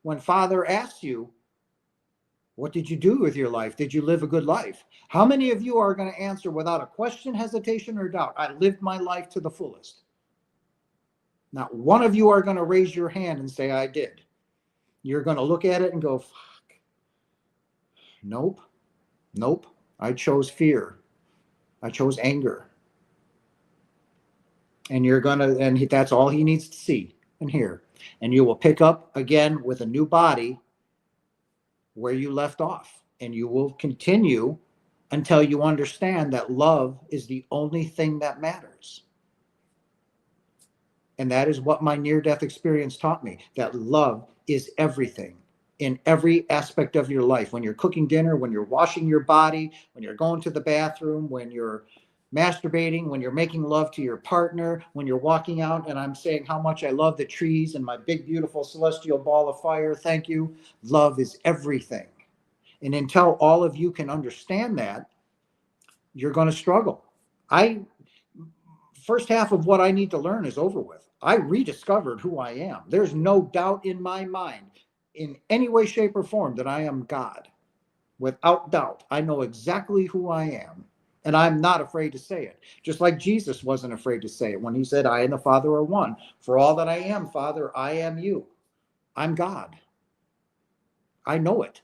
When Father asks you, what did you do with your life? Did you live a good life? How many of you are going to answer without a question, hesitation, or doubt? I lived my life to the fullest. Not one of you are going to raise your hand and say, I did. You're going to look at it and go, fuck. Nope. Nope. I chose fear. I chose anger. And that's all he needs to see and hear. And you will pick up again with a new body where you left off. And you will continue until you understand that love is the only thing that matters. And that is what my near-death experience taught me, that love is everything in every aspect of your life. When you're cooking dinner, when you're washing your body, when you're going to the bathroom, when you're masturbating, when you're making love to your partner, when you're walking out and I'm saying how much I love the trees and my big, beautiful celestial ball of fire. Thank you. Love is everything. And until all of you can understand that, you're going to struggle. First half of what I need to learn is over with. I rediscovered who I am. There's no doubt in my mind, in any way, shape, or form, that I am God. Without doubt, I know exactly who I am. And I'm not afraid to say it. Just like Jesus wasn't afraid to say it when he said, I and the Father are one. For all that I am, Father, I am you. I'm God. I know it.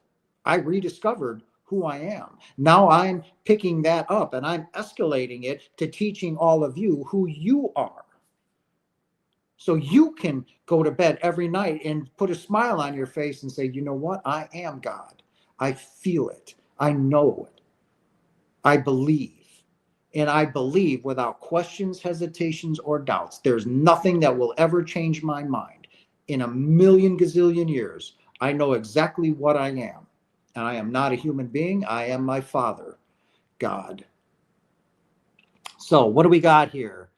I rediscovered who I am. Now I'm picking that up and I'm escalating it to teaching all of you who you are. So you can go to bed every night and put a smile on your face and say, you know what? I am God. I feel it. I know it. I believe. And I believe without questions, hesitations, or doubts. There's nothing that will ever change my mind. In a million gazillion years, I know exactly what I am. And I am not a human being. I am my Father, God. So what do we got here?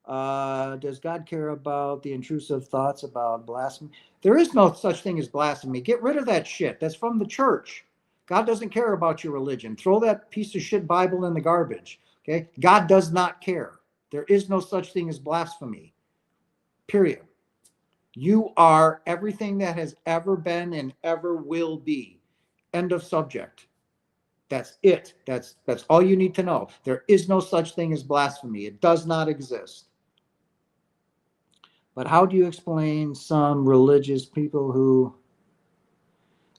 Does God care about the intrusive thoughts about blasphemy? There is no such thing as blasphemy. Get rid of that shit. That's from the church. God doesn't care about your religion. Throw that piece of shit Bible in the garbage. Okay? God does not care. There is no such thing as blasphemy. Period. You are everything that has ever been and ever will be. End of subject. That's it. That's all you need to know. There is no such thing as blasphemy. It does not exist. But how do you explain some religious people who...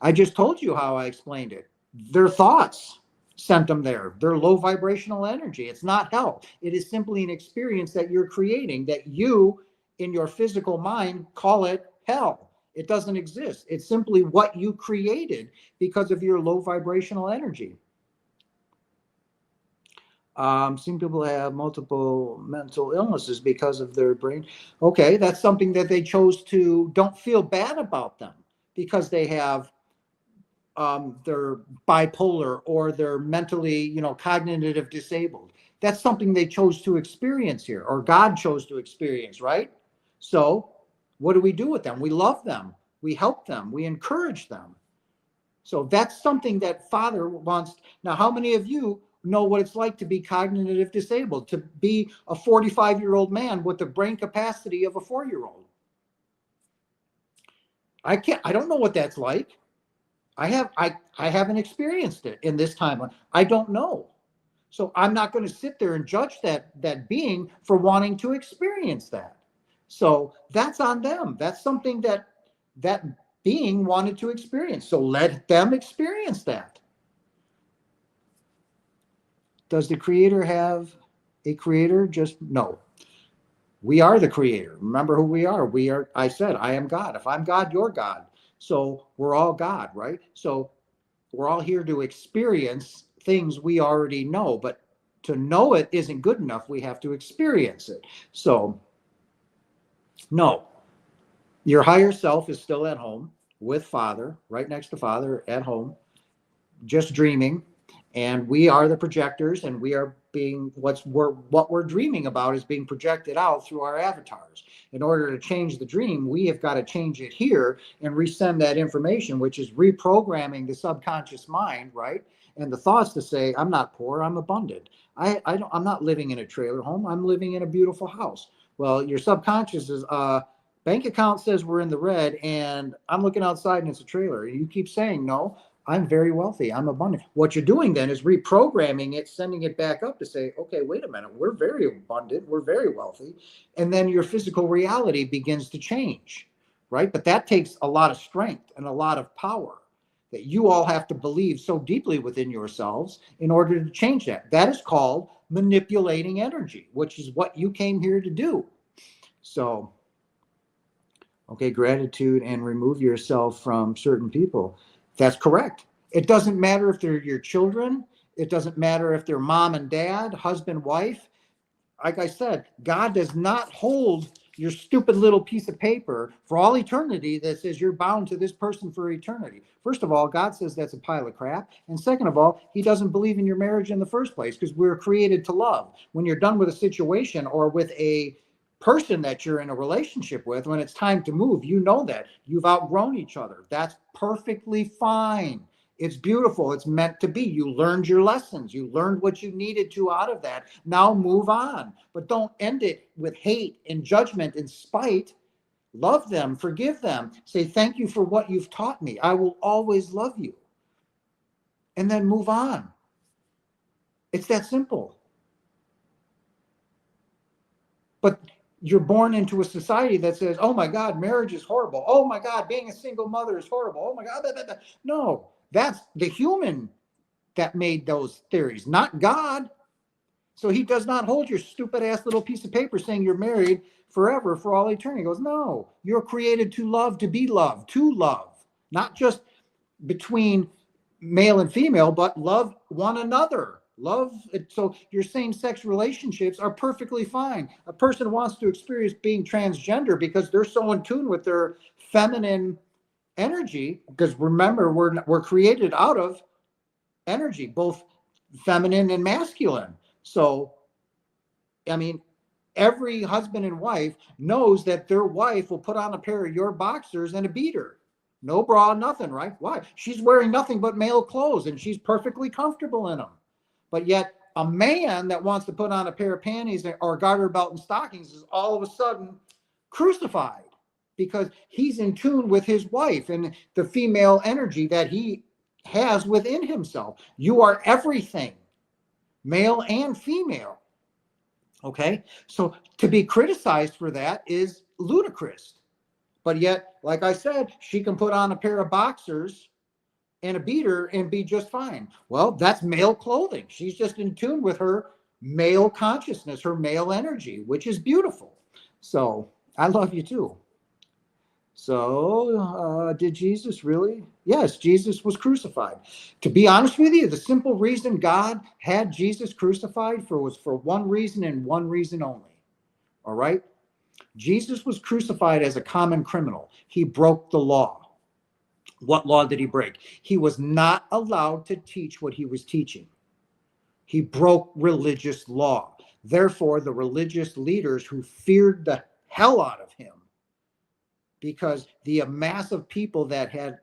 I just told you how I explained it. Their thoughts sent them there. Their low vibrational energy. It's not hell. It is simply an experience that you're creating, that you, in your physical mind, call it hell. It doesn't exist. It's simply what you created because of your low vibrational energy. Some people have multiple mental illnesses because of their brain. Okay, that's something that they chose to... Don't feel bad about them because they have they're bipolar or they're mentally, cognitive disabled. That's something they chose to experience here, or God chose to experience, right? So what do we do with them? We love them. We help them. We encourage them. So that's something that Father wants. Now, how many of you know what it's like to be cognitive disabled, to be a 45-year-old man with the brain capacity of a 4-year-old? I don't know what that's like. I haven't experienced it in this time. I don't know. So I'm not going to sit there and judge that being for wanting to experience that. So that's on them. That's something that being wanted to experience. So let them experience that. Does the creator have a creator? Just no. We are the creator. Remember who we are. I said, I am God. If I'm God, you're God. So we're all God, right? So we're all here to experience things we already know, but to know it isn't good enough. We have to experience it. So, no, your higher self is still at home with Father, right next to Father, at home, just dreaming. And we are the projectors, and we are being what we're dreaming about is being projected out through our avatars. In order to change the dream, we have got to change it here and resend that information, which is reprogramming the subconscious mind, right? And the thoughts to say, I'm not poor, I'm abundant. I'm not living in a trailer home, I'm living in a beautiful house. Well, your subconscious is bank account says we're in the red, and I'm looking outside and it's a trailer. You keep saying, no, I'm very wealthy, I'm abundant. What you're doing then is reprogramming it, sending it back up to say, okay, wait a minute, we're very abundant, we're very wealthy. And then your physical reality begins to change, right? But that takes a lot of strength and a lot of power. that you all have to believe so deeply within yourselves in order to change that. That is called manipulating energy, which is what you came here to do. So, okay, gratitude and remove yourself from certain people. That's correct. It doesn't matter if they're your children. It doesn't matter if they're mom and dad, husband, wife. Like I said, God does not hold your stupid little piece of paper for all eternity that says you're bound to this person for eternity. First of all, God says that's a pile of crap. And second of all, he doesn't believe in your marriage in the first place because we're created to love. When you're done with a situation or with a person that you're in a relationship with, when it's time to move, you know that you've outgrown each other. That's perfectly fine. It's beautiful. It's meant to be. You learned your lessons. You learned what you needed to out of that. Now move on. But don't end it with hate and judgment and spite. Love them. Forgive them. Say, thank you for what you've taught me. I will always love you. And then move on. It's that simple. But you're born into a society that says, oh my God, marriage is horrible. Oh my God, being a single mother is horrible. Oh my God. Blah, blah, blah. No, that's the human that made those theories, not God. So he does not hold your stupid ass little piece of paper saying you're married forever for all eternity. He goes, no, you're created to love, to love, not just between male and female, but love one another. Love it. So your same-sex relationships are perfectly fine. A person wants to experience being transgender because they're so in tune with their feminine energy, because remember, we're created out of energy, both feminine and masculine. So, I mean, every husband and wife knows that their wife will put on a pair of your boxers and a beater. No bra, nothing, right? Why? She's wearing nothing but male clothes and she's perfectly comfortable in them. But yet a man that wants to put on a pair of panties or garter belt and stockings is all of a sudden crucified because he's in tune with his wife and the female energy that he has within himself. You are everything, male and female. Okay, so to be criticized for that is ludicrous. But yet, like I said, she can put on a pair of boxers and a beater and be just fine. Well, that's male clothing. She's just in tune with her male consciousness, her male energy, which is beautiful. So I love you too. So did Jesus really? Yes, Jesus was crucified. To be honest with you, the simple reason God had Jesus crucified was for one reason and one reason only. All right? Jesus was crucified as a common criminal. He broke the law. What law did he break? He was not allowed to teach what he was teaching. He broke religious law. Therefore, the religious leaders who feared the hell out of him, because the mass of people that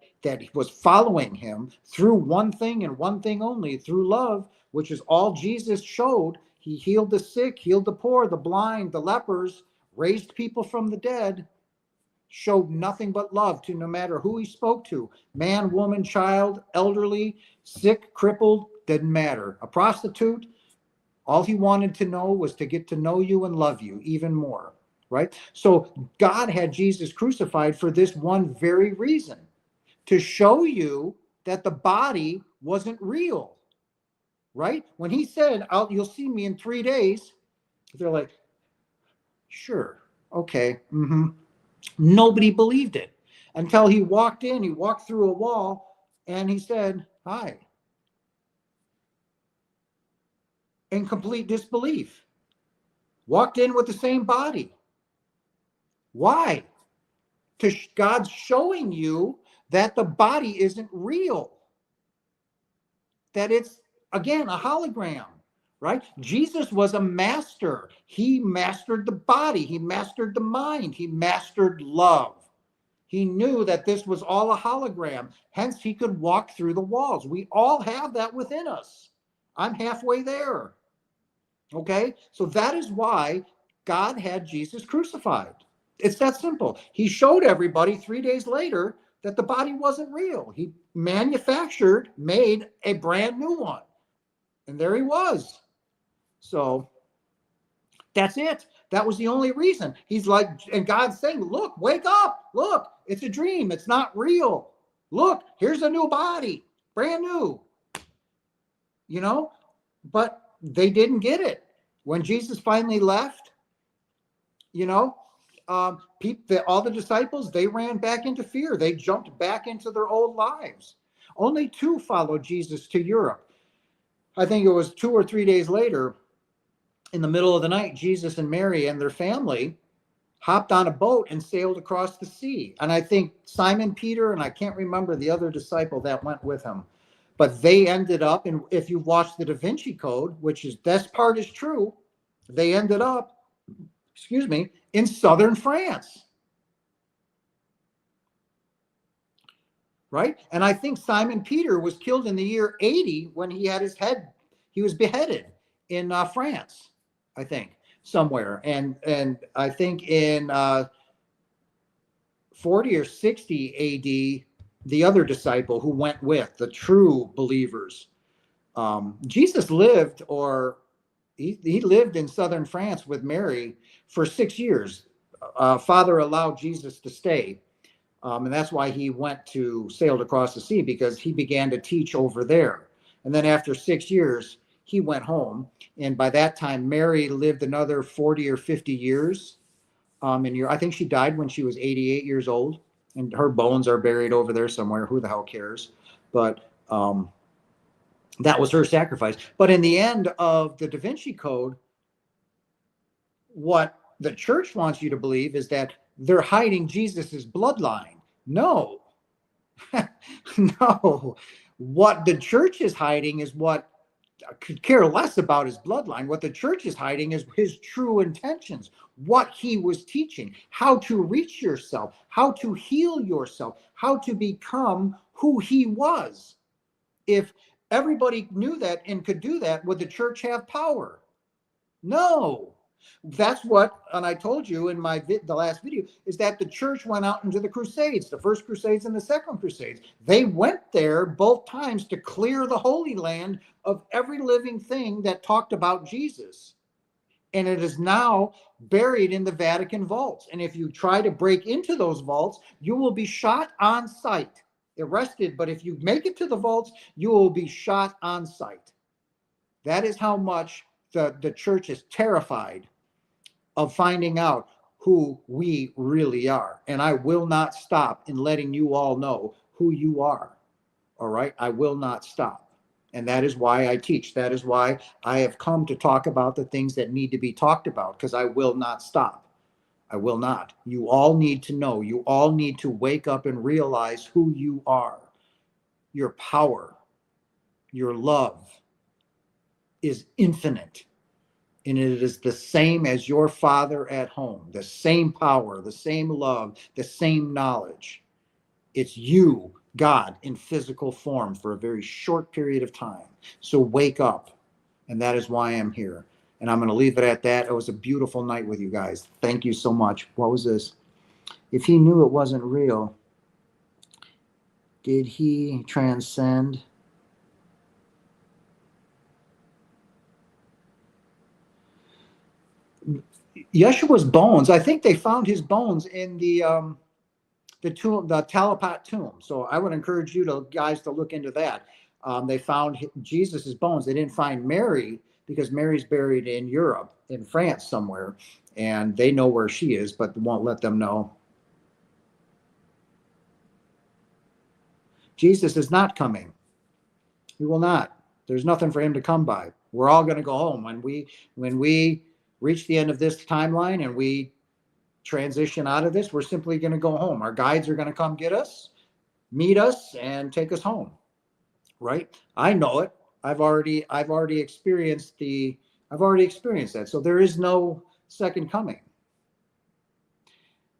was following him through one thing and one thing only, through love, which is all Jesus showed. He healed the sick, healed the poor, the blind, the lepers, raised people from the dead, showed nothing but love to no matter who he spoke to, man, woman, child, elderly, sick, crippled, didn't matter. A prostitute, all he wanted to know was to get to know you and love you even more, right? So God had Jesus crucified for this one very reason, to show you that the body wasn't real, right? When he said, you'll see me in 3 days, they're like, sure, okay, Nobody believed it until he walked through a wall and he said, hi, in complete disbelief. Walked in with the same body. Why? God's showing you that the body isn't real. That it's, again, a hologram, right? Jesus was a master. He mastered the body. He mastered the mind. He mastered love. He knew that this was all a hologram. Hence, he could walk through the walls. We all have that within us. I'm halfway there. Okay? So that is why God had Jesus crucified. It's that simple. He showed everybody 3 days later that the body wasn't real. He made a brand new one. And there he was. So that's it. That was the only reason. He's like, and God's saying, look, wake up. Look, it's a dream. It's not real. Look, here's a new body, brand new, but they didn't get it. When Jesus finally left, you know, all the disciples, they ran back into fear. They jumped back into their old lives. Only 2 followed Jesus to Europe. I think it was 2 or 3 days later, in the middle of the night, Jesus and Mary and their family hopped on a boat and sailed across the sea. And I think Simon Peter, and I can't remember the other disciple that went with him, but they ended up, and if you watch the Da Vinci Code, this part is true, they ended up, in southern France. Right? And I think Simon Peter was killed in the year 80 when he was beheaded in France, I think, somewhere. And I think in 40 or 60 AD, the other disciple who went with the true believers, Jesus lived, he lived in southern France with Mary for 6 years. Father allowed Jesus to stay. And that's why he sailed across the sea, because he began to teach over there. And then after 6 years, he went home. And by that time, Mary lived another 40 or 50 years. I think she died when she was 88 years old, and her bones are buried over there somewhere. Who the hell cares? But that was her sacrifice. But in the end of the Da Vinci Code, what the church wants you to believe is that they're hiding Jesus's bloodline. No, no. What the church is hiding is what could care less about his bloodline. What the church is hiding is his true intentions, what he was teaching, how to reach yourself, how to heal yourself, how to become who he was. If everybody knew that and could do that, would the church have power? No. That's what, and I told you in the last video, is that the church went out into the Crusades, the first Crusades and the second Crusades. They went there both times to clear the Holy Land of every living thing that talked about Jesus. And it is now buried in the Vatican vaults. And if you try to break into those vaults, you will be shot on sight, arrested. But if you make it to the vaults, you will be shot on sight. That is how much the church is terrified of finding out who we really are. And I will not stop in letting you all know who you are. All right? I will not stop. And that is why I teach. That is why I have come to talk about the things that need to be talked about, because I will not stop. I will not. You all need to know. You all need to wake up and realize who you are. Your power, your love is infinite. And it is the same as your Father at home, the same power, the same love, the same knowledge. It's you, God, in physical form for a very short period of time. So wake up. And that is why I'm here. And I'm going to leave it at that. It was a beautiful night with you guys. Thank you so much. What was this? If he knew it wasn't real, did he transcend? Yeshua's bones, I think they found his bones in the tomb, the Talipat tomb. So I would encourage you guys to look into that. They found Jesus's bones. They didn't find Mary, because Mary's buried in Europe, in France somewhere, and they know where she is, but won't let them know. Jesus is not coming. He will not. There's nothing for him to come by. We're all going to go home when we reach the end of this timeline and we transition out of this. We're simply going to go home. Our guides are going to come get us, meet us, and take us home. Right? I know it. I've already experienced that. So there is no second coming.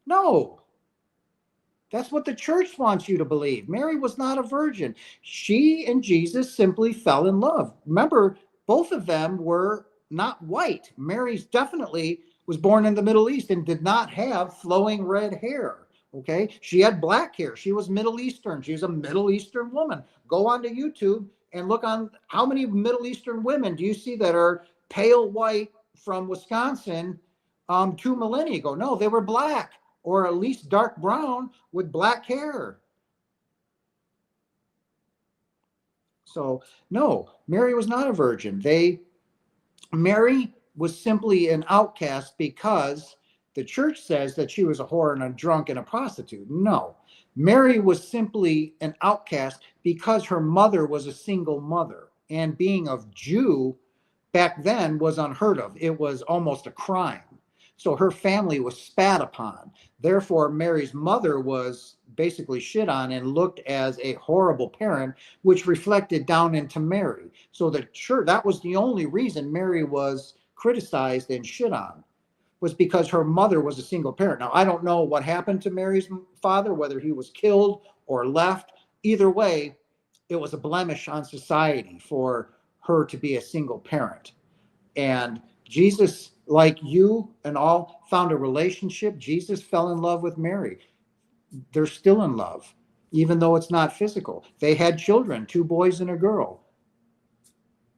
No. That's what the church wants you to believe. Mary was not a virgin. She and Jesus simply fell in love. Remember, both of them were not white. Mary definitely was born in the Middle East and did not have flowing red hair. Okay, she had black hair. She was Middle Eastern. She was a Middle Eastern woman. Go onto YouTube and look on how many Middle Eastern women do you see that are pale white from Wisconsin 2 millennia ago? No, they were black, or at least dark brown with black hair. So no, Mary was not a virgin. Mary was simply an outcast because the church says that she was a whore and a drunk and a prostitute. No, Mary was simply an outcast because her mother was a single mother. And being of Jew back then was unheard of. It was almost a crime. So her family was spat upon. Therefore, Mary's mother was basically shit on and looked as a horrible parent, which reflected down into Mary. So the church, that was the only reason Mary was criticized and shit on, was because her mother was a single parent. Now, I don't know what happened to Mary's father, whether he was killed or left. Either way, it was a blemish on society for her to be a single parent. And Jesus, like you and all, found a relationship. Jesus fell in love with Mary. They're still in love, even though it's not physical. They had children, 2 boys and a girl.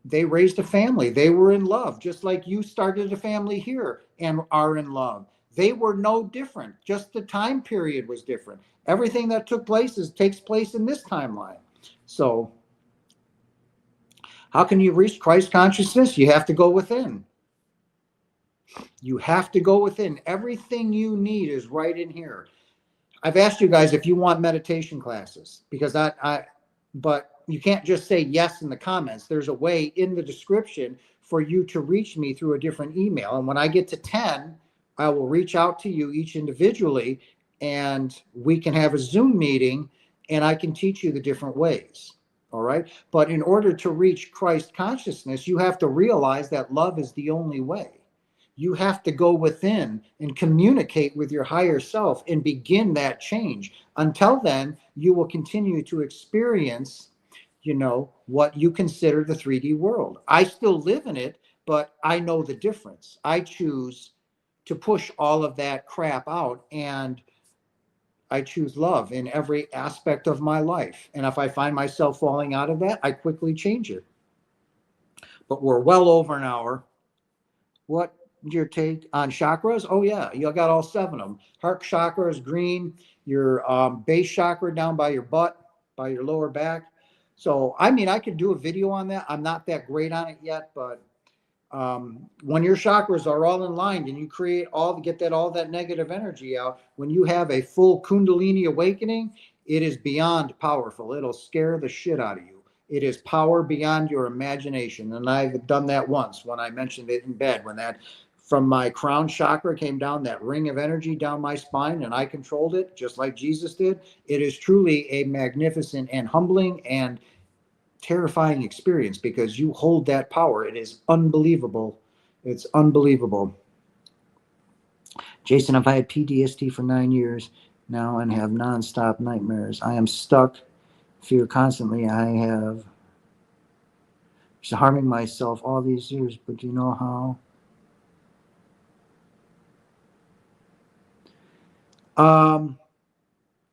They raised a family. They were in love, just like you started a family here and are in love. They were no different. Just the time period was different. Everything that took place takes place in this timeline. So how can you reach Christ consciousness? You have to go within. You have to go within. Everything you need is right in here. I've asked you guys if you want meditation classes, because but you can't just say yes in the comments. There's a way in the description for you to reach me through a different email. And when I get to 10, I will reach out to you each individually, and we can have a Zoom meeting and I can teach you the different ways. All right. But in order to reach Christ consciousness, you have to realize that love is the only way. You have to go within and communicate with your higher self and begin that change. Until then, you will continue to experience, what you consider the 3D world. I still live in it, but I know the difference. I choose to push all of that crap out, and I choose love in every aspect of my life. And if I find myself falling out of that, I quickly change it. But we're well over an hour. What your take on chakras? Oh yeah, you got all 7 of them. Heart chakra is green. Your base chakra down by your butt, by your lower back. So I could do a video on that. I'm not that great on it yet, but when your chakras are all in line and you get all that negative energy out, when you have a full Kundalini awakening, it is beyond powerful. It'll scare the shit out of you. It is power beyond your imagination. And I've done that once when I mentioned it in bed, when that from my crown chakra came down, that ring of energy down my spine, and I controlled it just like Jesus did. It is truly a magnificent and humbling and terrifying experience, because you hold that power. It is unbelievable. It's unbelievable. Jason, I've had PTSD for 9 years now and have nonstop nightmares. I am stuck, fear constantly. I have harming myself all these years, but do you know how?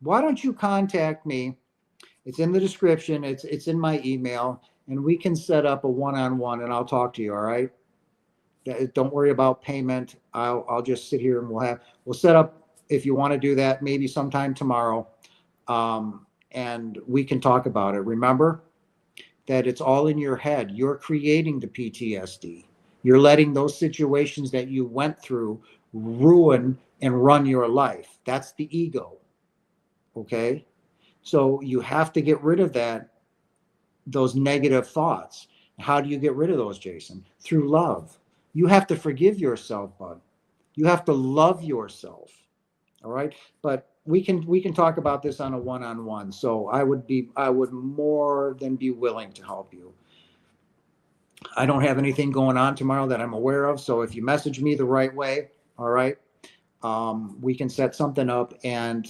Why don't you contact me? It's in the description. It's in my email, and we can set up a one-on-one, and I'll talk to you. All right. Don't worry about payment. I'll just sit here and we'll set up, if you want to do that, maybe sometime tomorrow, and we can talk about it. Remember that it's all in your head. You're creating the PTSD. You're letting those situations that you went through ruin and run your life. That's the ego. Okay. So you have to get rid of those negative thoughts. How do you get rid of those, Jason? Through love. You have to forgive yourself, bud. You have to love yourself. All right. But we can talk about this on a one-on-one. So I would more than be willing to help you. I don't have anything going on tomorrow that I'm aware of. So if you message me the right way, all right, we can set something up and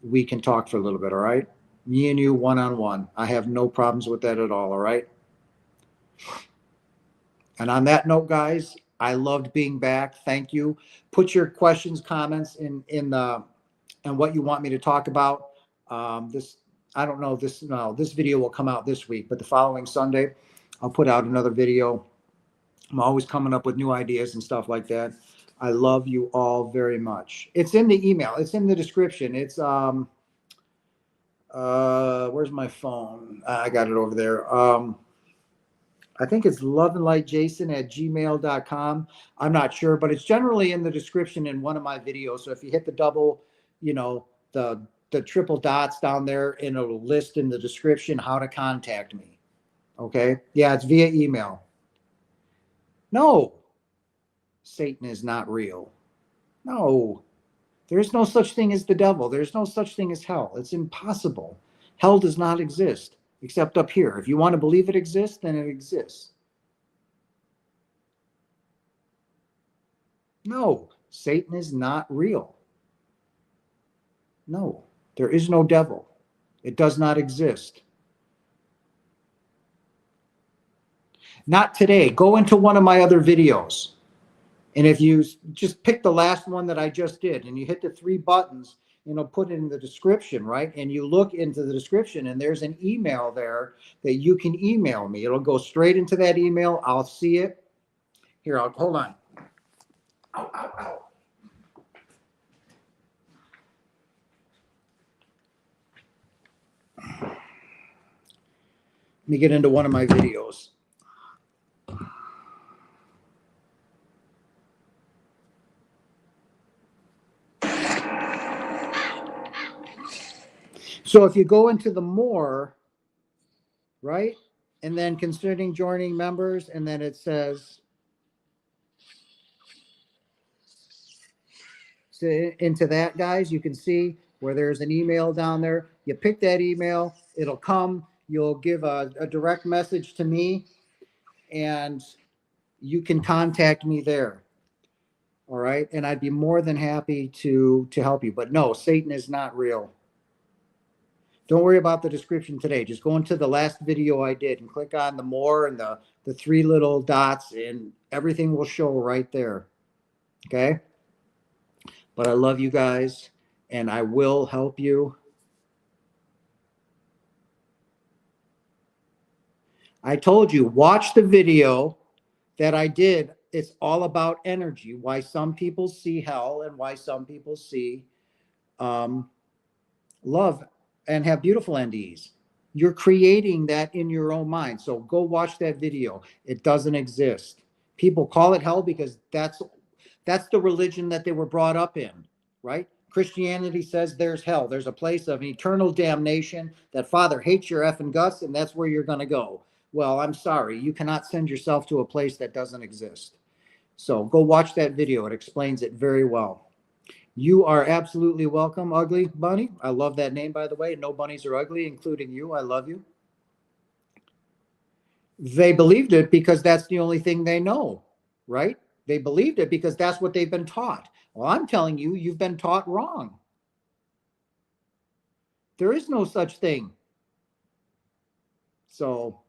we can talk for a little bit. All right. Me and you one-on-one. I have no problems with that at all. All right. And on that note, guys, I loved being back. Thank you. Put your questions, comments in and what you want me to talk about. This video will come out this week, but the following Sunday, I'll put out another video. I'm always coming up with new ideas and stuff like that. I love you all very much. It's in the email. It's in the description. It's Where's my phone? I got it over there. I think it's loveandlightjason@gmail.com. I'm not sure, but it's generally in the description in one of my videos. So if you hit the double, you know, the triple dots down there, and it'll list in the description how to contact me. Okay. Yeah, it's via email. No, Satan is not real. No, there's no such thing as the devil. There's no such thing as hell. It's impossible. Hell does not exist except up here. If you want to believe it exists, then it exists. No, Satan is not real. No, there is no devil. It does not exist. Not today. Go into one of my other videos. And if you just pick the last one that I just did and you hit the three buttons, and it'll put it in the description, right? And you look into the description and there's an email there that you can email me. It'll go straight into that email. I'll see it. Here, hold on. Ow, ow, ow. Let me get into one of my videos. So if you go into the more, right? And then concerning joining members, and then it says, so into that, guys, you can see where there's an email down there. You pick that email, it'll come, you'll give a direct message to me, and you can contact me there. All right. And I'd be more than happy to help you. But no, Satan is not real. Don't worry about the description today. Just go into the last video I did and click on the more and the three little dots, and everything will show right there. Okay. But I love you guys, and I will help you. I told you, watch the video that I did. It's all about energy, why some people see hell and why some people see love and have beautiful NDEs. You're creating that in your own mind. So go watch that video. It doesn't exist. People call it hell because that's the religion that they were brought up in, right? Christianity says there's hell. There's a place of eternal damnation that Father hates your effing guts, and that's where you're going to go. Well, I'm sorry. You cannot send yourself to a place that doesn't exist. So go watch that video. It explains it very well. You are absolutely welcome, Ugly Bunny. I love that name, by the way. No bunnies are ugly, including you. I love you. They believed it because that's the only thing they know, right? They believed it because that's what they've been taught. Well, I'm telling you, you've been taught wrong. There is no such thing. So,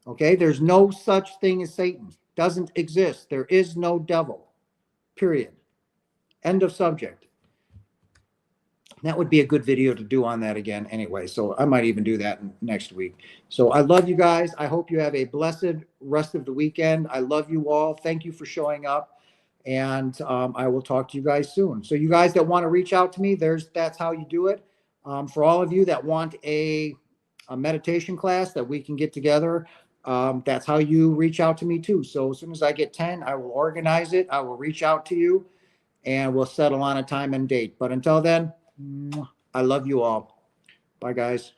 okay, there's no such thing as Satan. Doesn't exist. There is no devil. Period. End of subject. That would be a good video to do on that again anyway. So I might even do that next week. So I love you guys. I hope you have a blessed rest of the weekend. I love you all. Thank you for showing up. And I will talk to you guys soon. So you guys that want to reach out to me, that's how you do it. For all of you that want a meditation class that we can get together, that's how you reach out to me too. So as soon as I get 10, I will organize it. I will reach out to you, and we'll settle on a time and date. But until then, I love you all. Bye, guys.